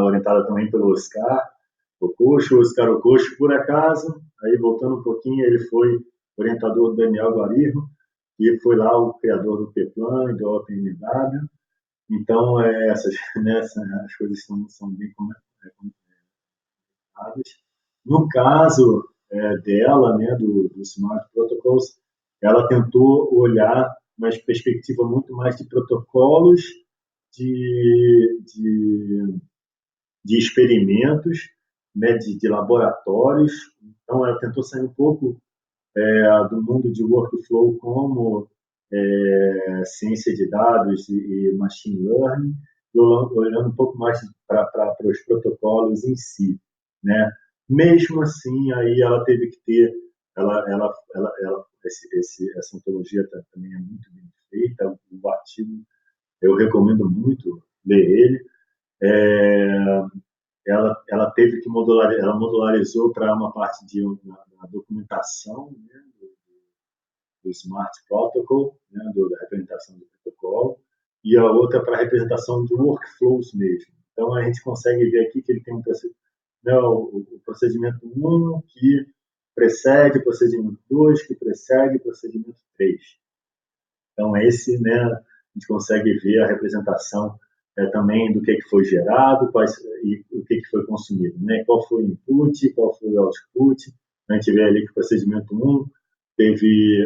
orientada também pelo Oscar Ococho. O Oscar Ococho, por acaso, aí voltando um pouquinho, ele foi orientador do Daniel Guarirro, e foi lá o criador do P-Plan e do OpenMW. Então, as coisas são bem comentadas. No caso dela, né, do Smart Protocols, ela tentou olhar uma perspectiva muito mais de protocolos de, de experimentos, né, de laboratórios. Então, ela tentou sair um pouco do mundo de workflow como ciência de dados e machine learning, e olhando um pouco mais para os protocolos em si, né? Mesmo assim, aí ela teve que ter, essa ontologia também é muito bem feita, o artigo eu recomendo muito ler ele. É, ela teve que ela modularizou para uma parte da documentação, né, do Smart Protocol, né, da representação do protocolo, e a outra para a representação de workflows mesmo. Então, a gente consegue ver aqui que ele tem né, o procedimento 1 que precede o procedimento 2, que precede o procedimento 3. Então, esse, né, a gente consegue ver a representação também do que foi gerado e o que foi consumido, né? Qual foi o input, qual foi o output. A gente vê ali que o procedimento 1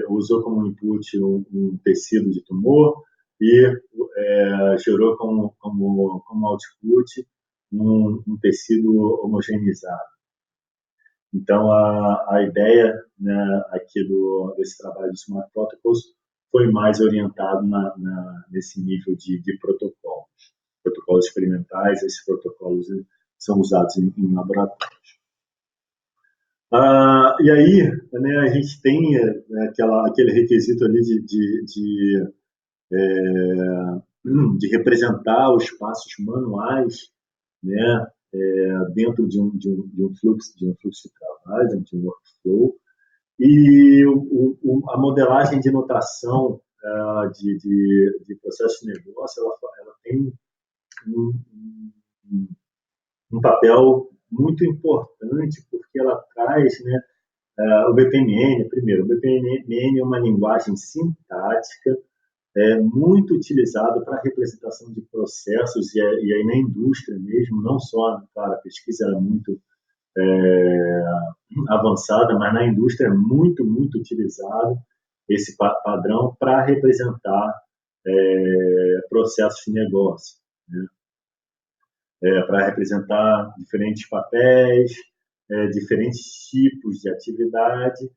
usou como input um tecido de tumor e gerou como output um tecido homogeneizado. Então, a ideia, né, aqui desse trabalho de Smart Protocols foi mais orientado nesse nível de protocolos experimentais. Esses protocolos, né, são usados em laboratórios. E aí, né, a gente tem aquele requisito ali de representar os passos manuais, né, dentro de um fluxo de trabalho, de um workflow. E a modelagem de notação de processo de negócio, ela tem um, um papel muito importante, porque ela traz, né, o BPMN. Primeiro, o BPMN é uma linguagem sintática muito utilizada para a representação de processos, e aí na indústria mesmo, não só, claro, a pesquisa era muito avançada, mas na indústria é muito, muito utilizado esse padrão para representar processos de negócio, né? Para representar diferentes papéis, diferentes tipos de atividade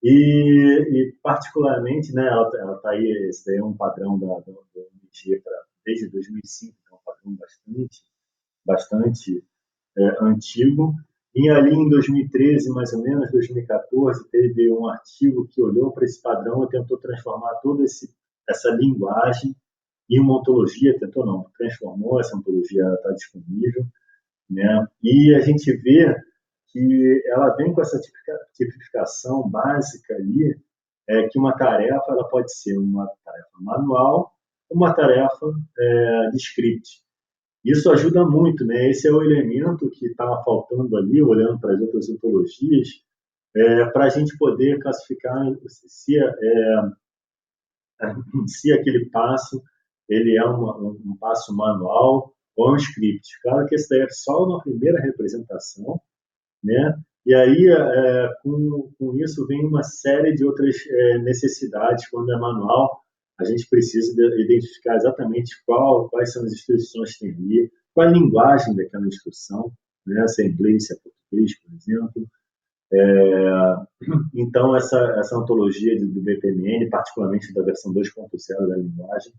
e particularmente, né, ela está aí, esse daí é um padrão do MG desde 2005, é um padrão bastante antigo. E ali em 2013, mais ou menos, 2014, teve um artigo que olhou para esse padrão e tentou transformar toda essa linguagem em uma ontologia, tentou não, transformou, essa ontologia está disponível, né? E a gente vê que ela vem com essa tipificação básica ali, que uma tarefa ela pode ser uma tarefa manual, uma tarefa de script. Isso ajuda muito, né? Esse é o elemento que estava faltando ali, olhando para as outras ontologias, para a gente poder classificar se aquele passo ele é um passo manual ou um script. Claro que esse daí é só uma primeira representação, né? E aí, com isso, vem uma série de outras necessidades. Quando é manual, a gente precisa identificar exatamente quais são as instruções que tem ali, qual a linguagem daquela instrução, né? Se é inglês, se é português, por exemplo. Então, essa ontologia do BPMN, particularmente da versão 2.0 da linguagem,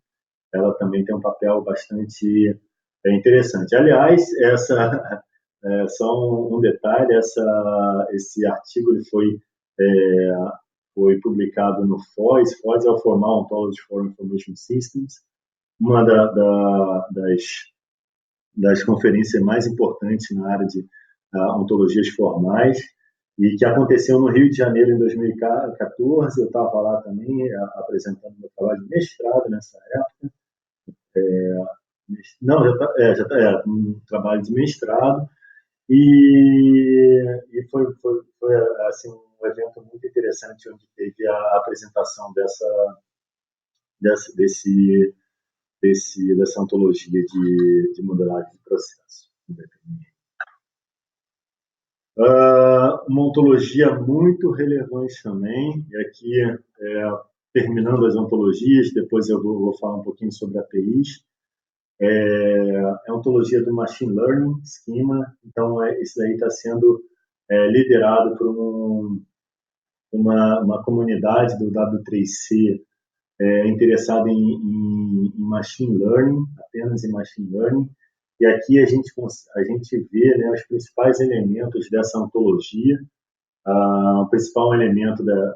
ela também tem um papel bastante interessante. Aliás, só um detalhe, esse artigo ele foi publicado no FOIS. FOIS é o Formal Ontology for Information Systems, uma das conferências mais importantes na área de ontologias formais, e que aconteceu no Rio de Janeiro em 2014. Eu estava lá também apresentando meu trabalho de mestrado nessa época. Não, já tá um trabalho de mestrado, e foi assim, um evento muito interessante, onde teve a apresentação dessa ontologia de modelagem de processo. Uma ontologia muito relevante também, e aqui terminando as ontologias, depois eu vou falar um pouquinho sobre APIs. A ontologia do Machine Learning Schema, então isso daí está sendo liderado por uma comunidade do W3C interessada em Machine Learning, apenas em Machine Learning, e aqui a gente vê, né, os principais elementos dessa ontologia. O principal elemento da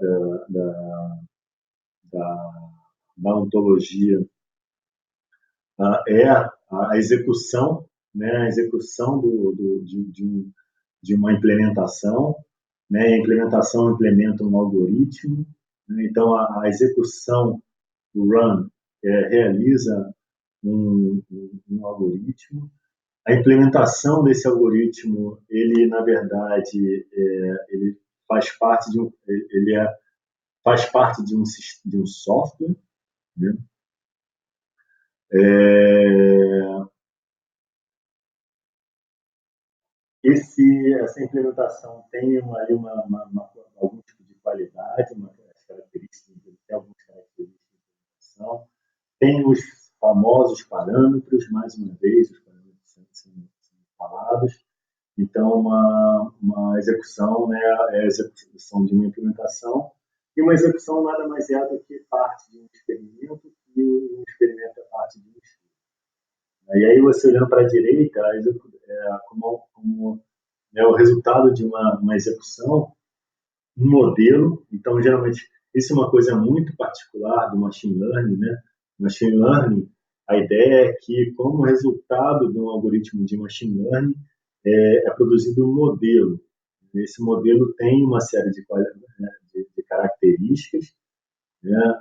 ontologia é a execução, né, a execução de uma implementação, né, a implementação implementa um algoritmo, né, então a execução, o run, realiza um algoritmo. A implementação desse algoritmo, ele na verdade, ele faz parte faz parte de um software, né? Essa implementação tem algum tipo de qualidade, as características, tem algumas características de implementação, tem os famosos parâmetros, mais uma vez, os parâmetros são falados. Então, uma execução, né, é a execução de uma implementação, e uma execução nada mais é do que parte de um experimento, e um experimento é parte de um estudo. E aí, você olhando para a direita, como é o resultado de uma execução, um modelo. Então, geralmente, isso é uma coisa muito particular do Machine Learning, né? Machine Learning, a ideia é que, como resultado de um algoritmo de Machine Learning, é produzido um modelo. Esse modelo tem uma série de características, né?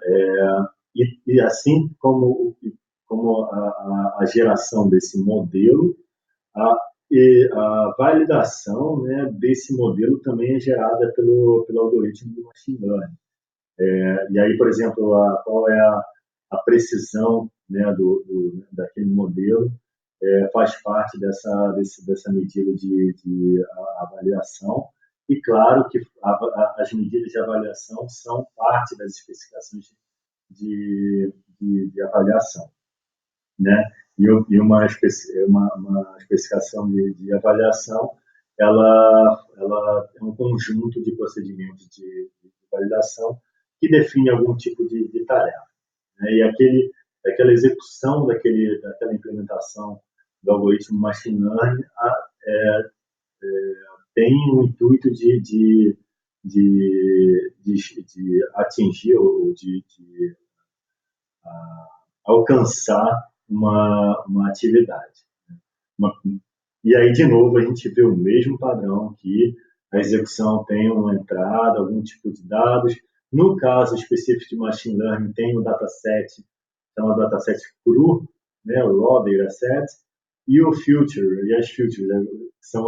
E assim como a geração desse modelo, a validação, né, desse modelo também é gerada pelo algoritmo do Machine Learning. E aí, por exemplo, qual é a precisão, né, daquele modelo, faz parte dessa medida de avaliação. E claro que as medidas de avaliação são parte das especificações de avaliação, né? E uma especificação de avaliação, ela é um conjunto de procedimentos de validação que define algum tipo de tarefa, né? E aquela execução daquela implementação do algoritmo Machine Learning tem o intuito de atingir ou de alcançar uma atividade. E aí, de novo, a gente vê o mesmo padrão, que a execução tem uma entrada, algum tipo de dados. No caso específico de Machine Learning, tem o dataset, então o dataset cru, né, o raw dataset, e o future, e as futures, né, são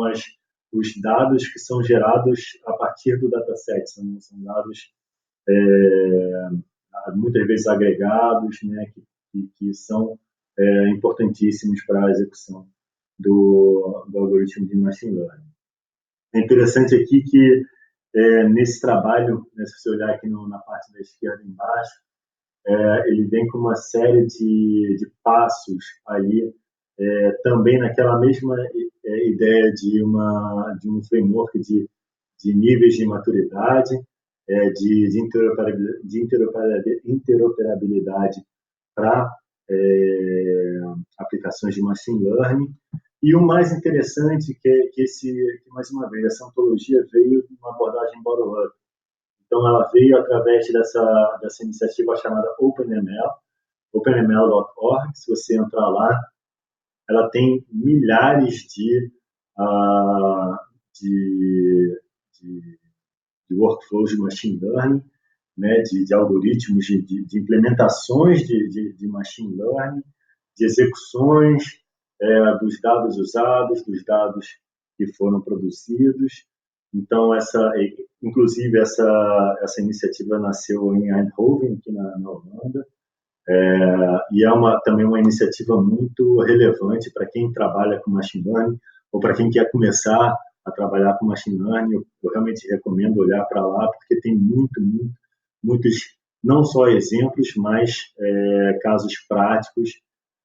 os dados que são gerados a partir do dataset, são dados muitas vezes agregados, né, que são importantíssimos para a execução do algoritmo de Machine Learning. É interessante aqui que nesse trabalho, né, se você olhar aqui na parte da esquerda embaixo, ele vem com uma série de passos ali, também naquela mesma ideia de um framework de níveis de maturidade, de interoperabilidade para aplicações de Machine Learning. E o mais interessante que mais uma vez, essa ontologia veio de uma abordagem bottom-up. Então, ela veio através dessa iniciativa chamada OpenML, openml.org. Se você entrar lá, ela tem milhares de workflows de machine learning, né, de algoritmos, de implementações de machine learning, de execuções dos dados usados, dos dados que foram produzidos. Então, inclusive, essa iniciativa nasceu em Eindhoven, aqui na Holanda, e é também uma iniciativa muito relevante para quem trabalha com machine learning ou para quem quer começar a trabalhar com machine learning. Eu realmente recomendo olhar para lá, porque tem muitos não só exemplos, mas casos práticos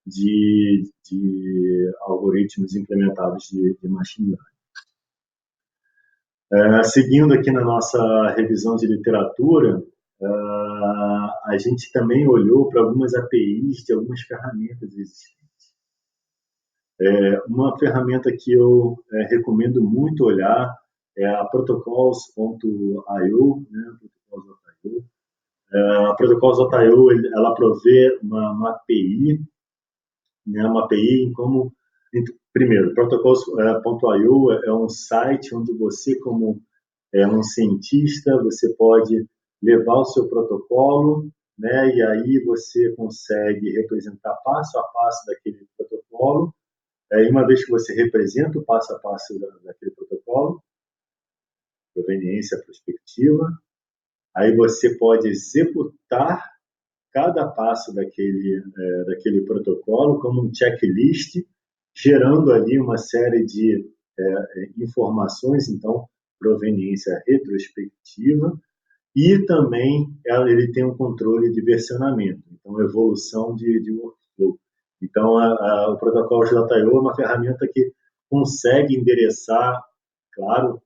de algoritmos implementados de machine learning. Seguindo aqui na nossa revisão de literatura, a gente também olhou para algumas APIs de algumas ferramentas existentes. Uma ferramenta que eu recomendo muito olhar é a protocols.io, né? Protocols.io. A Protocols.io ela provê uma API, né? Uma API em como... Primeiro, Protocols.io é um site onde você, como um cientista, você pode levar o seu protocolo, né? E aí você consegue representar passo a passo daquele protocolo. E uma vez que você representa o passo a passo daquele protocolo, proveniência prospectiva, aí você pode executar cada passo daquele protocolo como um checklist, gerando ali uma série de informações, então, proveniência retrospectiva, e também ele tem um controle de versionamento, então, evolução de workflow. Então, o protocolo JIO é uma ferramenta que consegue endereçar, claro,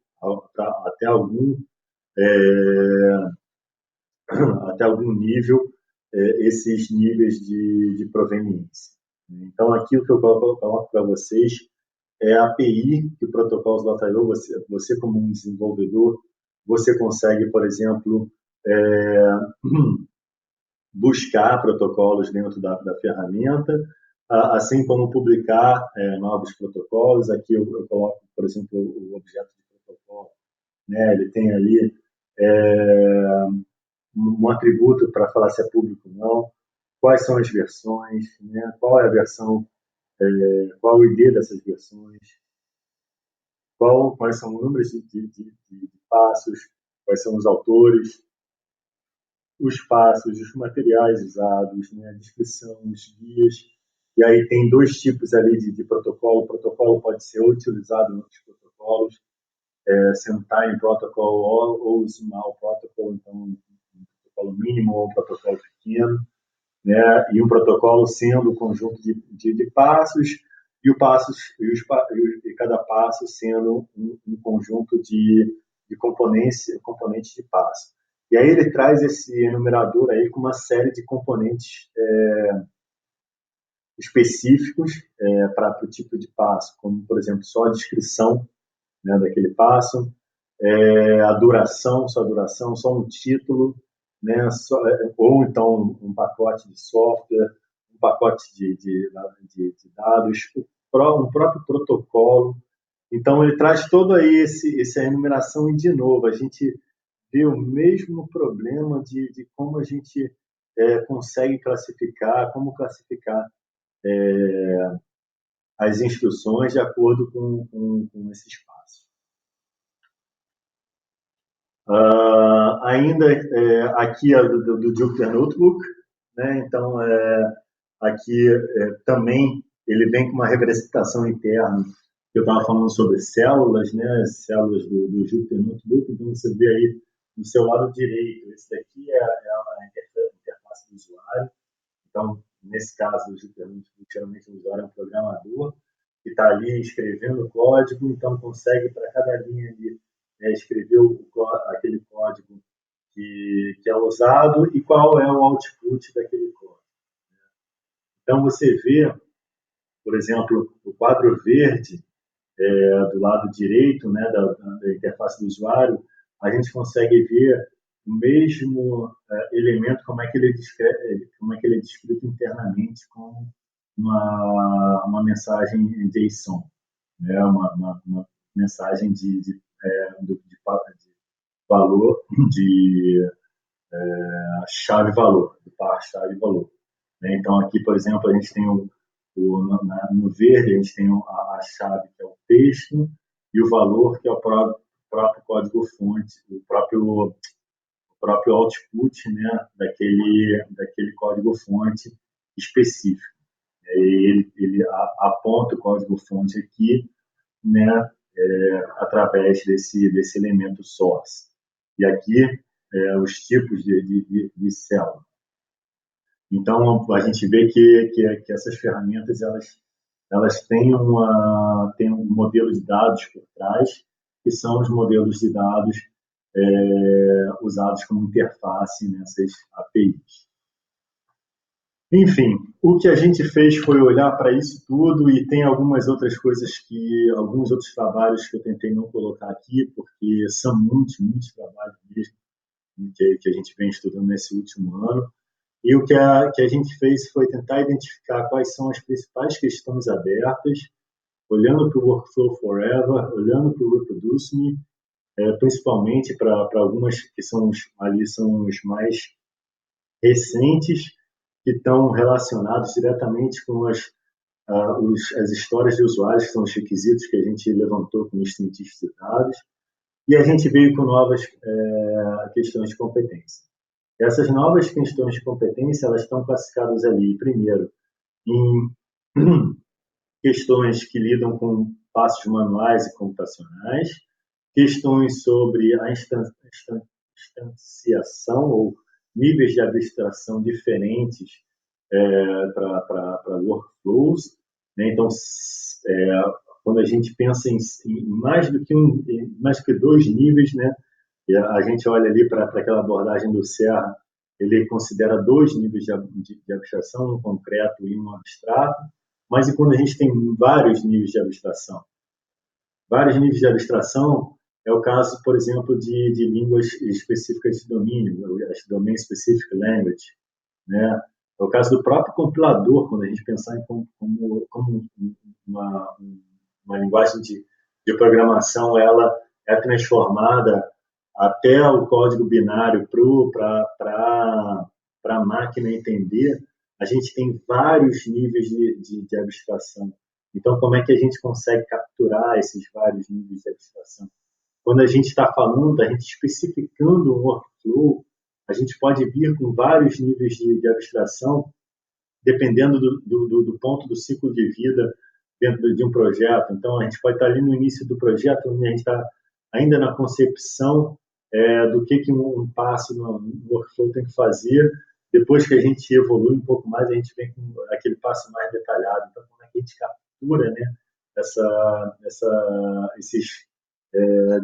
até algum nível, esses níveis de proveniência. Então, aqui o que eu coloco para vocês é a API que o Protocols.io, você como um desenvolvedor, você consegue, por exemplo, buscar protocolos dentro da ferramenta, assim como publicar novos protocolos. Aqui eu coloco, por exemplo, o objeto de protocolo, né? Ele tem ali um atributo para falar se é público ou não, quais são as versões, né? Qual é a versão, qual o ID dessas versões, quais são os números de passos, quais são os autores, os passos, os materiais usados, né? A descrição, os guias. E aí tem dois tipos ali de protocolo. O protocolo pode ser utilizado em outros protocolos, sendo Time Protocol ou Small Protocol, então um protocolo mínimo ou um protocolo pequeno, né? E um protocolo sendo um conjunto de passos e cada passo sendo um conjunto de componentes de passo. E aí ele traz esse enumerador aí com uma série de componentes específicos para o tipo de passo, como, por exemplo, só a descrição, né, daquele passo, a duração, só um título, né, ou então um pacote de software, um pacote de dados, um próprio protocolo. Então, ele traz toda aí essa enumeração e, de novo, a gente vê o mesmo problema de como a gente consegue classificar, como classificar as instruções de acordo com esse espaço. Ainda aqui do Jupyter Notebook, né? Então, aqui também ele vem com uma representação interna. Eu estava falando sobre células, né? Células do Jupyter Notebook. Então, você vê aí no seu lado direito, esse daqui é a interface do usuário. Então, nesse caso do Jupyter Notebook, geralmente o usuário é um programador que está ali escrevendo código, então consegue para cada linha ali escrever aquele código que é usado e qual é o output daquele código. Então, você vê, por exemplo, o quadro verde do lado direito, né, da interface do usuário, a gente consegue ver o mesmo elemento, como é que ele é descrito internamente como uma mensagem JSON, né, uma mensagem de valor, de chave-valor, de par chave-valor. Então, aqui, por exemplo, a gente tem no verde, a gente tem a chave, que é o texto, e o valor, que é o próprio código-fonte, o próprio output, né, daquele código-fonte específico. Ele aponta o código-fonte aqui, né, através desse elemento source. E aqui os tipos de célula. Então, a gente vê que essas ferramentas elas têm um modelo de dados por trás, que são os modelos de dados usados como interface nessas APIs. Enfim, o que a gente fez foi olhar para isso tudo e tem algumas outras coisas alguns outros trabalhos que eu tentei não colocar aqui, porque são muitos trabalhos mesmo que a gente vem estudando nesse último ano. E o que a gente fez foi tentar identificar quais são as principais questões abertas, olhando para o Workflow Forever, olhando para o Reproduce Me, principalmente para algumas que são os mais recentes, que estão relacionados diretamente com as histórias de usuários, que são os requisitos que a gente levantou com os cientistas de dados, e a gente veio com novas questões de competência. Essas novas questões de competência, elas estão classificadas ali, primeiro, em questões que lidam com passos manuais e computacionais, questões sobre a instanciação ou níveis de abstração diferentes para workflows, né? Então, quando a gente pensa em mais do que dois níveis, né? E a gente olha ali para aquela abordagem do Serra, ele considera dois níveis de abstração, um concreto e um abstrato, mas e quando a gente tem vários níveis de abstração? Vários níveis de abstração é o caso, por exemplo, de línguas específicas de domínio, as Domain Specific Language, né? É o caso do próprio compilador, quando a gente pensar como uma linguagem de programação, ela é transformada até o código binário para a máquina entender. A gente tem vários níveis de abstração. Então, como é que a gente consegue capturar esses vários níveis de abstração? Quando a gente está falando, a gente especificando um workflow, a gente pode vir com vários níveis de abstração, dependendo do ponto do ciclo de vida dentro de um projeto. Então, a gente pode estar ali no início do projeto, onde a gente está ainda na concepção do que um passo no workflow tem que fazer. Depois que a gente evolui um pouco mais, a gente vem com aquele passo mais detalhado. Então, como é que a gente captura, né, esses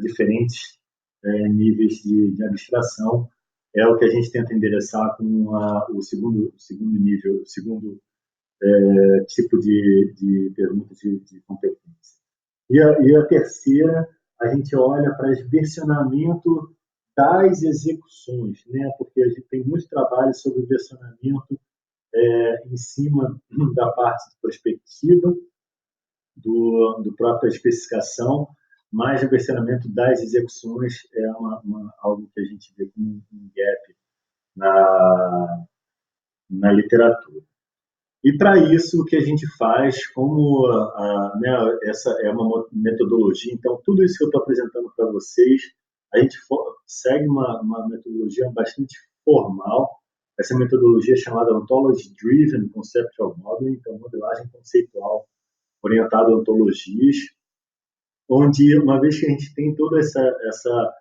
diferentes níveis de abstração? É o que a gente tenta endereçar com o segundo nível, o segundo tipo de pergunta de competência. E a terceira, a gente olha para o versionamento das execuções, né? Porque a gente tem muito trabalho sobre o versionamento em cima da parte de prospectiva, do própria especificação, mas o versionamento das execuções é algo que a gente vê como um gap na literatura. E para isso, o que a gente faz, né, essa é uma metodologia, então tudo isso que eu estou apresentando para vocês, a gente segue uma metodologia bastante formal. Essa metodologia é chamada Ontology Driven Conceptual Modeling, então modelagem conceitual orientada a ontologias, onde, uma vez que a gente tem toda essa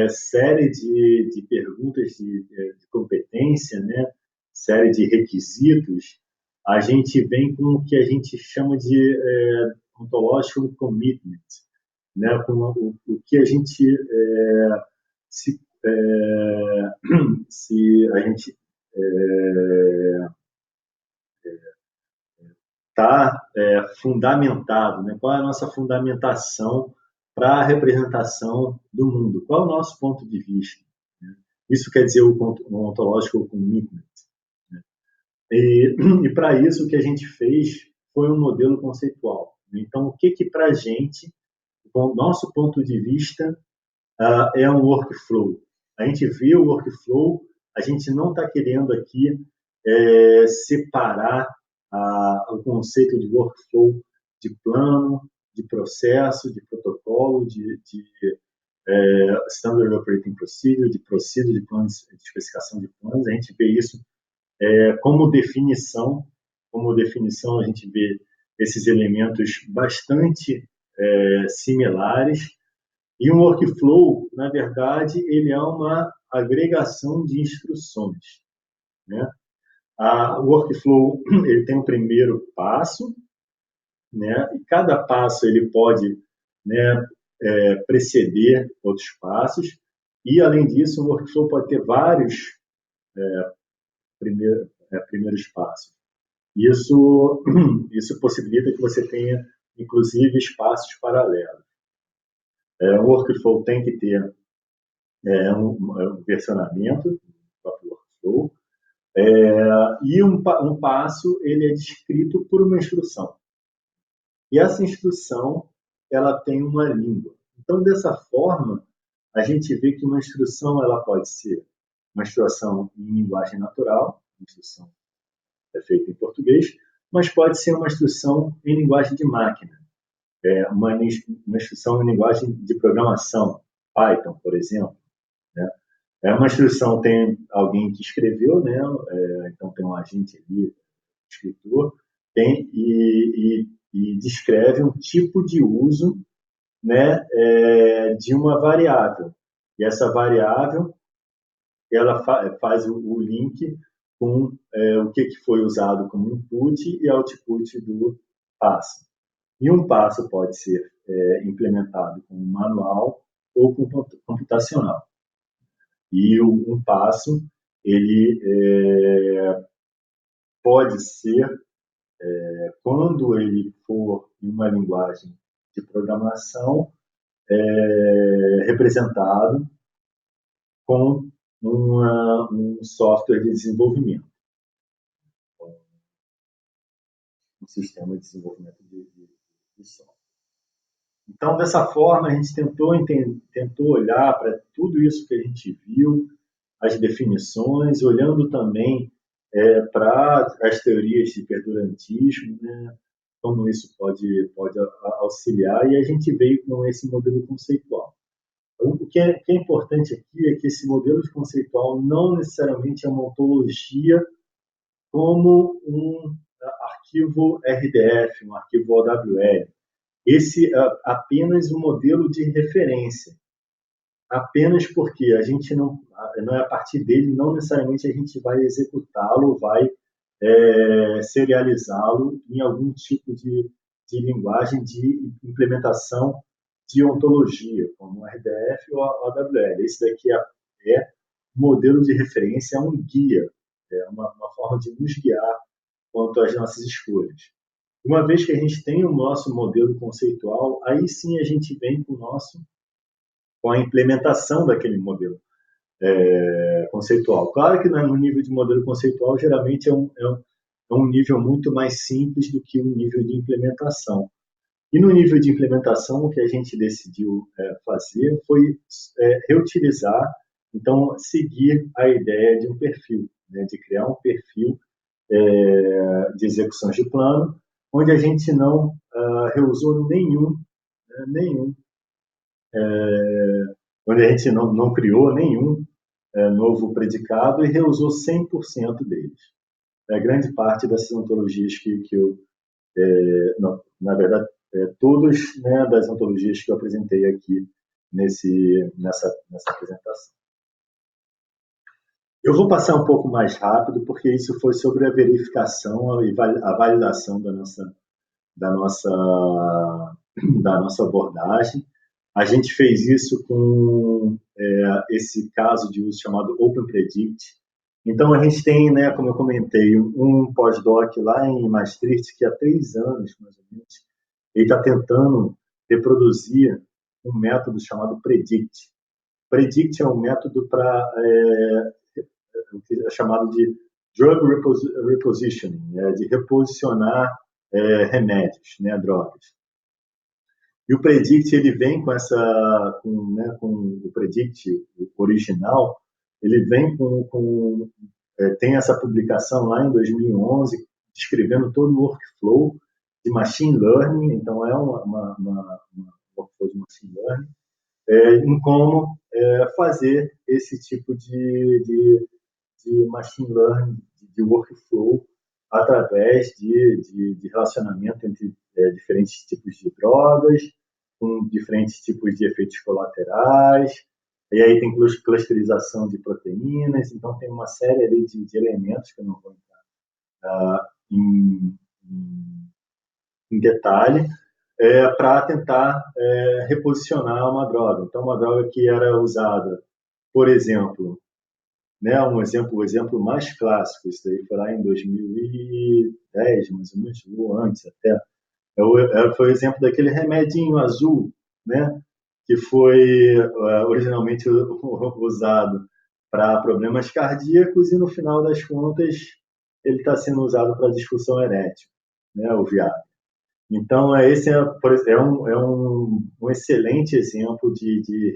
série de perguntas de competência, né, série de requisitos, a gente vem com o que a gente chama de ontological commitment, né, com o que a gente se a gente está fundamentado, né? Qual é a nossa fundamentação para a representação do mundo? Qual é o nosso ponto de vista? Né? Isso quer dizer o ontological commitment. Né? E para isso o que a gente fez foi um modelo conceitual. Então, o que para a gente, do nosso ponto de vista, é um workflow? A gente vê o workflow, a gente não está querendo aqui separar o conceito de workflow de plano, de processo, de protocolo, de Standard Operating Procedure, de procedure, de planos, de especificação de planos. A gente vê isso como definição. Como definição, a gente vê esses elementos bastante similares. E um workflow, na verdade, ele é uma agregação de instruções, né? O workflow ele tem um primeiro passo, né? E cada passo ele pode, né, preceder outros passos. E, além disso, o workflow pode ter vários primeiros passos. Isso possibilita que você tenha, inclusive, espaços paralelos. O workflow tem que ter um versionamento do próprio workflow, e um passo ele é descrito por uma instrução. E essa instrução ela tem uma língua. Então, dessa forma, a gente vê que uma instrução ela pode ser uma instrução em linguagem natural, uma instrução é feita em português, mas pode ser uma instrução em linguagem de máquina, uma instrução em linguagem de programação, Python, por exemplo, né? Uma instrução tem alguém que escreveu, né? Então tem um agente ali, escritor, e descreve um tipo de uso, né, de uma variável. E essa variável ela faz o link com o que foi usado como input e output do passo. E um passo pode ser implementado como manual ou computacional. E um passo ele pode ser, quando ele for em uma linguagem de programação, representado com um software de desenvolvimento, um sistema de desenvolvimento de software. Então, dessa forma, a gente tentou olhar para tudo isso que a gente viu, as definições, olhando também para as teorias de perdurantismo, né? Como isso pode auxiliar, e a gente veio com esse modelo conceitual. Então, o que é importante aqui é que esse modelo conceitual não necessariamente é uma ontologia como um arquivo RDF, um arquivo OWL. Esse é apenas um modelo de referência. Apenas porque a gente não é a partir dele, não necessariamente a gente vai executá-lo, vai serializá-lo em algum tipo de linguagem de implementação de ontologia, como RDF ou AWL. Esse daqui é um modelo de referência, é um guia, é uma forma de nos guiar quanto às nossas escolhas. Uma vez que a gente tem o nosso modelo conceitual, aí sim a gente vem com a implementação daquele modelo conceitual. Claro que no nível de modelo conceitual, geralmente é um nível muito mais simples do que o nível de implementação. E no nível de implementação, o que a gente decidiu fazer foi reutilizar, então, seguir a ideia de um perfil, né, de criar um perfil de execuções de plano, onde a gente não reusou nenhum, onde a gente não criou nenhum novo predicado e reusou 100% deles. A grande parte dessas ontologias que eu, não, na verdade, todas, né, das ontologias que eu apresentei aqui nessa apresentação. Eu vou passar um pouco mais rápido, porque isso foi sobre a verificação e a validação da nossa abordagem. A gente fez isso com esse caso de uso chamado OpenPredict. Então, a gente tem, né, como eu comentei, um pós-doc lá em Maastricht, que há 3 anos, mais ou menos, ele está tentando reproduzir um método chamado Predict. Predict é um método para chamado de drug repositioning, de reposicionar remédios, né, drogas. E o Predict ele vem com o Predict original, ele vem tem essa publicação lá em 2011 descrevendo todo o workflow de machine learning, então é uma workflow de machine learning, em como fazer esse tipo de machine learning, de workflow, através de relacionamento entre diferentes tipos de drogas, com diferentes tipos de efeitos colaterais, E aí tem clusterização de proteínas, então tem uma série ali de elementos que eu não vou entrar em, em detalhe, para tentar reposicionar uma droga. Então, uma droga que era usada, por exemplo, né, o exemplo mais clássico, isso daí foi lá em 2010, mais ou menos, ou antes até, foi o exemplo daquele remedinho azul, né, que foi originalmente usado para problemas cardíacos e, no final das contas, ele está sendo usado para disfunção erétil, né, o Viagra. Então, esse um excelente exemplo de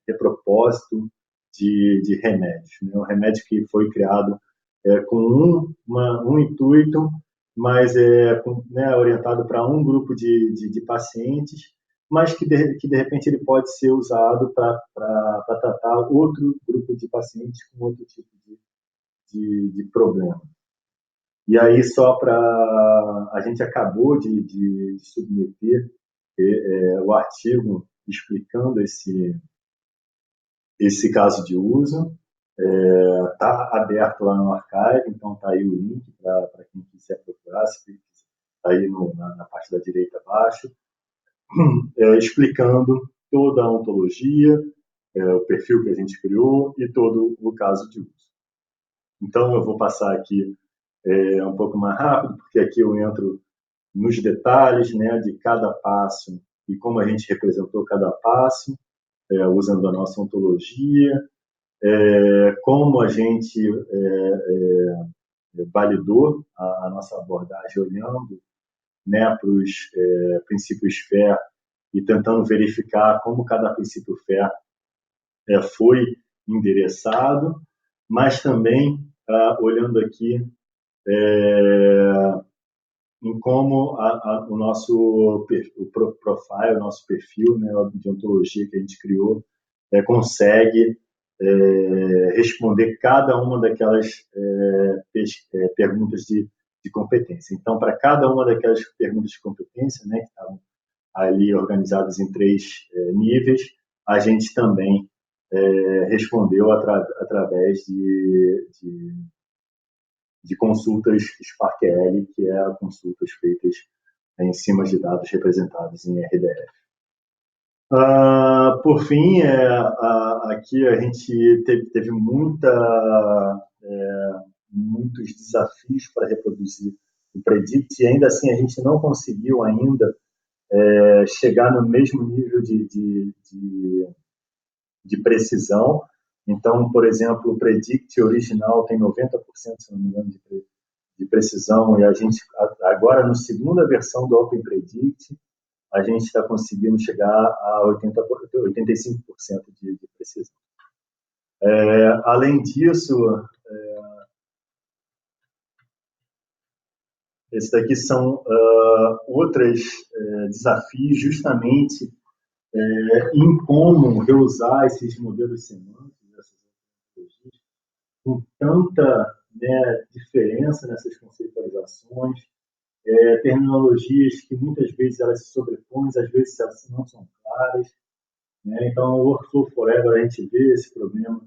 repropósito de remédios. Né? Um remédio que foi criado com um intuito, mas orientado para um grupo de pacientes, mas que de repente ele pode ser usado para tratar outro grupo de pacientes com outro tipo de problema. E aí, só para. A gente acabou de submeter o artigo explicando esse caso de uso. Está aberto lá no Archive, então está aí o link para quem quiser procurar, está aí na parte da direita abaixo, explicando toda a ontologia, o perfil que a gente criou e todo o caso de uso. Então, eu vou passar aqui um pouco mais rápido, porque aqui eu entro nos detalhes, né, de cada passo e como a gente representou cada passo, usando a nossa ontologia, como a gente validou a nossa abordagem olhando, né, para os princípios FAIR e tentando verificar como cada princípio FAIR foi endereçado, mas também olhando aqui em como o nosso profile, o nosso perfil, né, de ontologia que a gente criou, consegue responder cada uma daquelas perguntas de competência. Então, para cada uma daquelas perguntas de competência, né, que estavam ali organizadas em 3 níveis, a gente também respondeu através de consultas SparkL, que é consultas feitas em cima de dados representados em RDF. Por fim, aqui a gente teve muitos desafios para reproduzir o Predict, e ainda assim a gente não conseguiu ainda chegar no mesmo nível de precisão. Então, por exemplo, o Predict original tem 90%, se não me engano, de precisão, e a gente, agora, na segunda versão do OpenPredict, a gente está conseguindo chegar a 85% de precisão. Além disso, esses daqui são outros desafios, justamente em como reusar esses modelos semânticos, essas metodologias, com tanta diferença nessas conceitualizações, terminologias que muitas vezes elas se sobrepõem, às vezes elas não são claras. Né? Então, no Workflow Forever a gente vê esse problema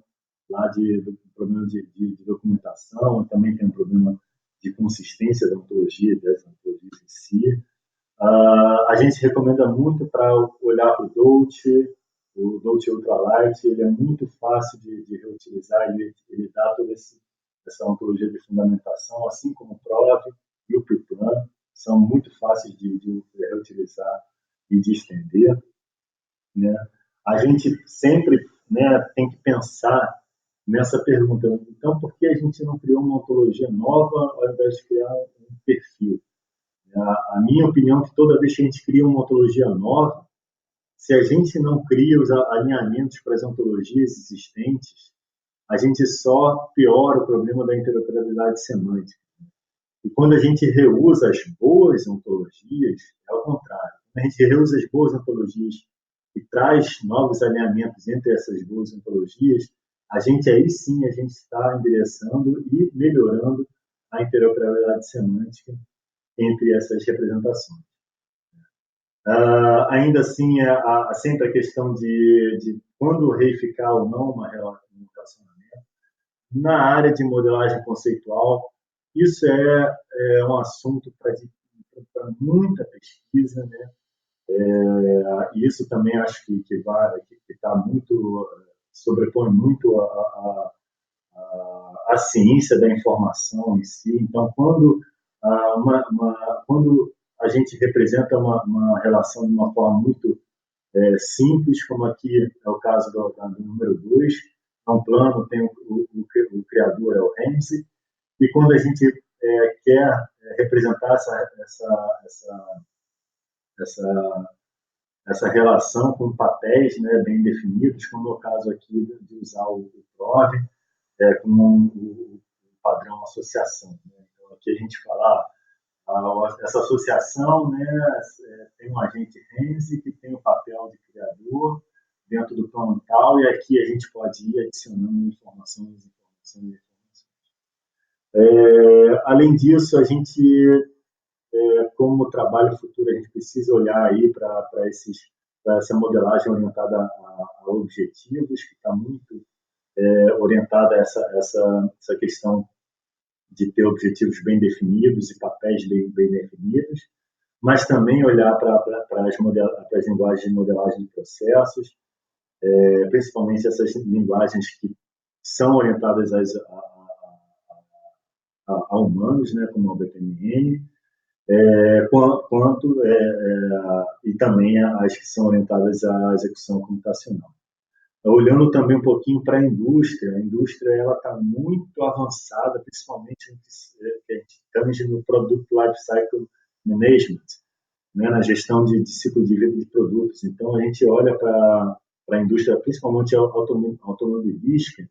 lá do problema de documentação, também tem um problema de consistência da ontologia, das ontologias em si. A gente recomenda muito para olhar para o Dolce Ultralight, ele é muito fácil de reutilizar, ele dá toda essa ontologia de fundamentação, assim como o Prove e o Preplan, são muito fáceis de reutilizar e de estender. Né? A gente sempre tem que pensar nessa pergunta, então por que a gente não criou uma ontologia nova ao invés de criar um perfil? A minha opinião é que toda vez que a gente cria uma ontologia nova, se a gente não cria os alinhamentos para as ontologias existentes, a gente só piora o problema da interoperabilidade semântica. E quando a gente reusa as boas ontologias, é o contrário. Quando a gente reusa as boas ontologias e traz novos alinhamentos entre essas duas ontologias, aí sim a gente está endereçando e melhorando a interoperabilidade semântica entre essas representações. Ainda assim, sempre a questão de quando reificar ou não um relacionamento. Na área de modelagem conceitual, isso é um assunto para muita pesquisa, né? E isso também acho que vai, que está muito, sobrepõe muito a ciência da informação em si. Então, quando a gente representa uma relação de uma forma muito simples, como aqui é o caso do número 2, é um plano, tem o criador, é o Ramsey, e quando a gente quer representar essa, essa relação com papéis, né, bem definidos, como é o caso aqui de usar o PROV como um padrão associação. Né? Então, aqui a gente fala, essa associação, né, tem um agente Renzi que tem o papel de criador dentro do plano tal, e aqui a gente pode ir adicionando informações. Além disso, a gente, como trabalho futuro, a gente precisa olhar aí para essa modelagem orientada a objetivos, que está muito orientada a essa questão de ter objetivos bem definidos e papéis bem definidos, mas também olhar para as linguagens de modelagem de processos, principalmente essas linguagens que são orientadas a humanos, né, como a BPMN, e também as que são orientadas à execução computacional. Olhando também um pouquinho para a indústria ela está muito avançada, principalmente no que a gente tange no Product Lifecycle Management, né, na gestão de ciclo de vida de produtos. Então, a gente olha para a indústria, principalmente automobilística,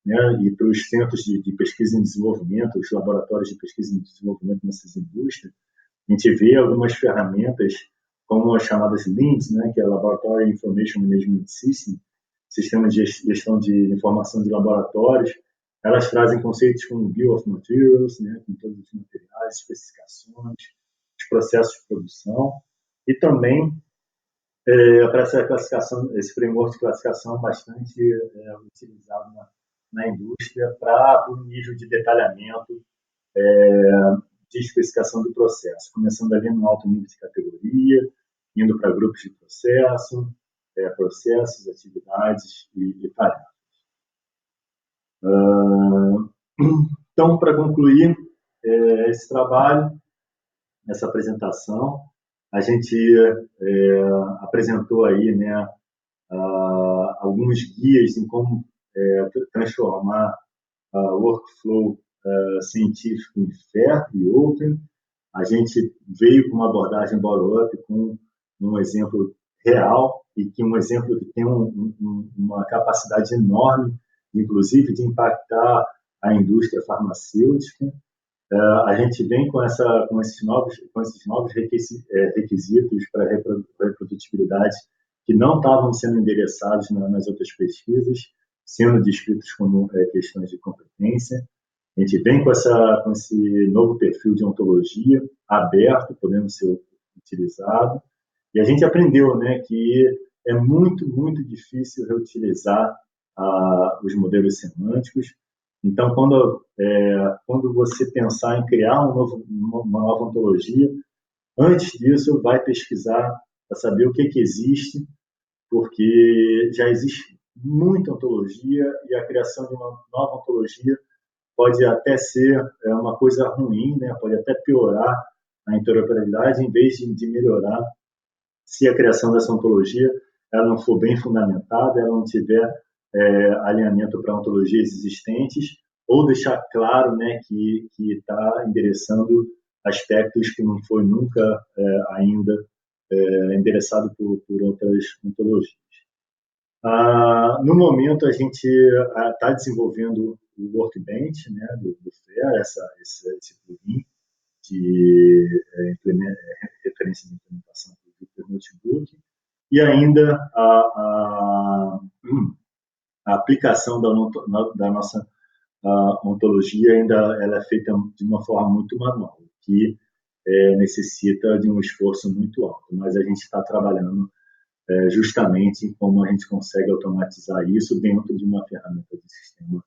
né, e para os centros de pesquisa e desenvolvimento, os laboratórios de pesquisa e desenvolvimento nessas indústrias, a gente vê algumas ferramentas como as chamadas LIMS, né, que é Laboratory Information Management System, sistema de gestão de informação de laboratórios. Elas trazem conceitos como Bill of Materials, né, com todos os materiais, especificações, os processos de produção, e também para essa classificação, esse framework de classificação bastante utilizado na indústria para o nível de detalhamento de especificação do processo, começando ali no alto nível de categoria, indo para grupos de processo, processos, atividades e tarefas. Então, para concluir esse trabalho, essa apresentação, a gente apresentou aí, né, alguns guias em como transformar workflow científico em fair e open. A gente veio com uma abordagem bottom-up com um exemplo real e que um exemplo que tem uma capacidade enorme, inclusive de impactar a indústria farmacêutica. A gente vem com esses novos requisitos para reprodutibilidade que não estavam sendo endereçados nas outras pesquisas, sendo descritos como questões de competência. A gente vem com esse novo perfil de ontologia aberto, podendo ser utilizado. E a gente aprendeu, né, que é muito, muito difícil reutilizar os modelos semânticos. Então, quando você pensar em criar uma nova ontologia, antes disso, vai pesquisar para saber o que existe, porque já existe muita ontologia e a criação de uma nova ontologia pode até ser uma coisa ruim, né? Pode até piorar a interoperabilidade em vez de melhorar se a criação dessa ontologia ela não for bem fundamentada, ela não tiver alinhamento para ontologias existentes, ou deixar claro, né, que está endereçando aspectos que não foi nunca ainda endereçado por outras ontologias. No momento, a gente está desenvolvendo o Workbench, né, do FAIR, esse plugin de referência de implementação do notebook, e ainda a aplicação da nossa ontologia ainda ela é feita de uma forma muito manual, que necessita de um esforço muito alto, mas a gente está trabalhando justamente em como a gente consegue automatizar isso dentro de uma ferramenta de sistema,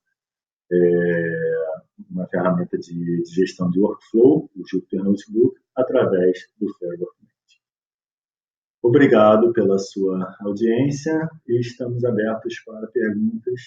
uma ferramenta de gestão de workflow, o Jupyter Notebook, através do Framework. Obrigado pela sua audiência e estamos abertos para perguntas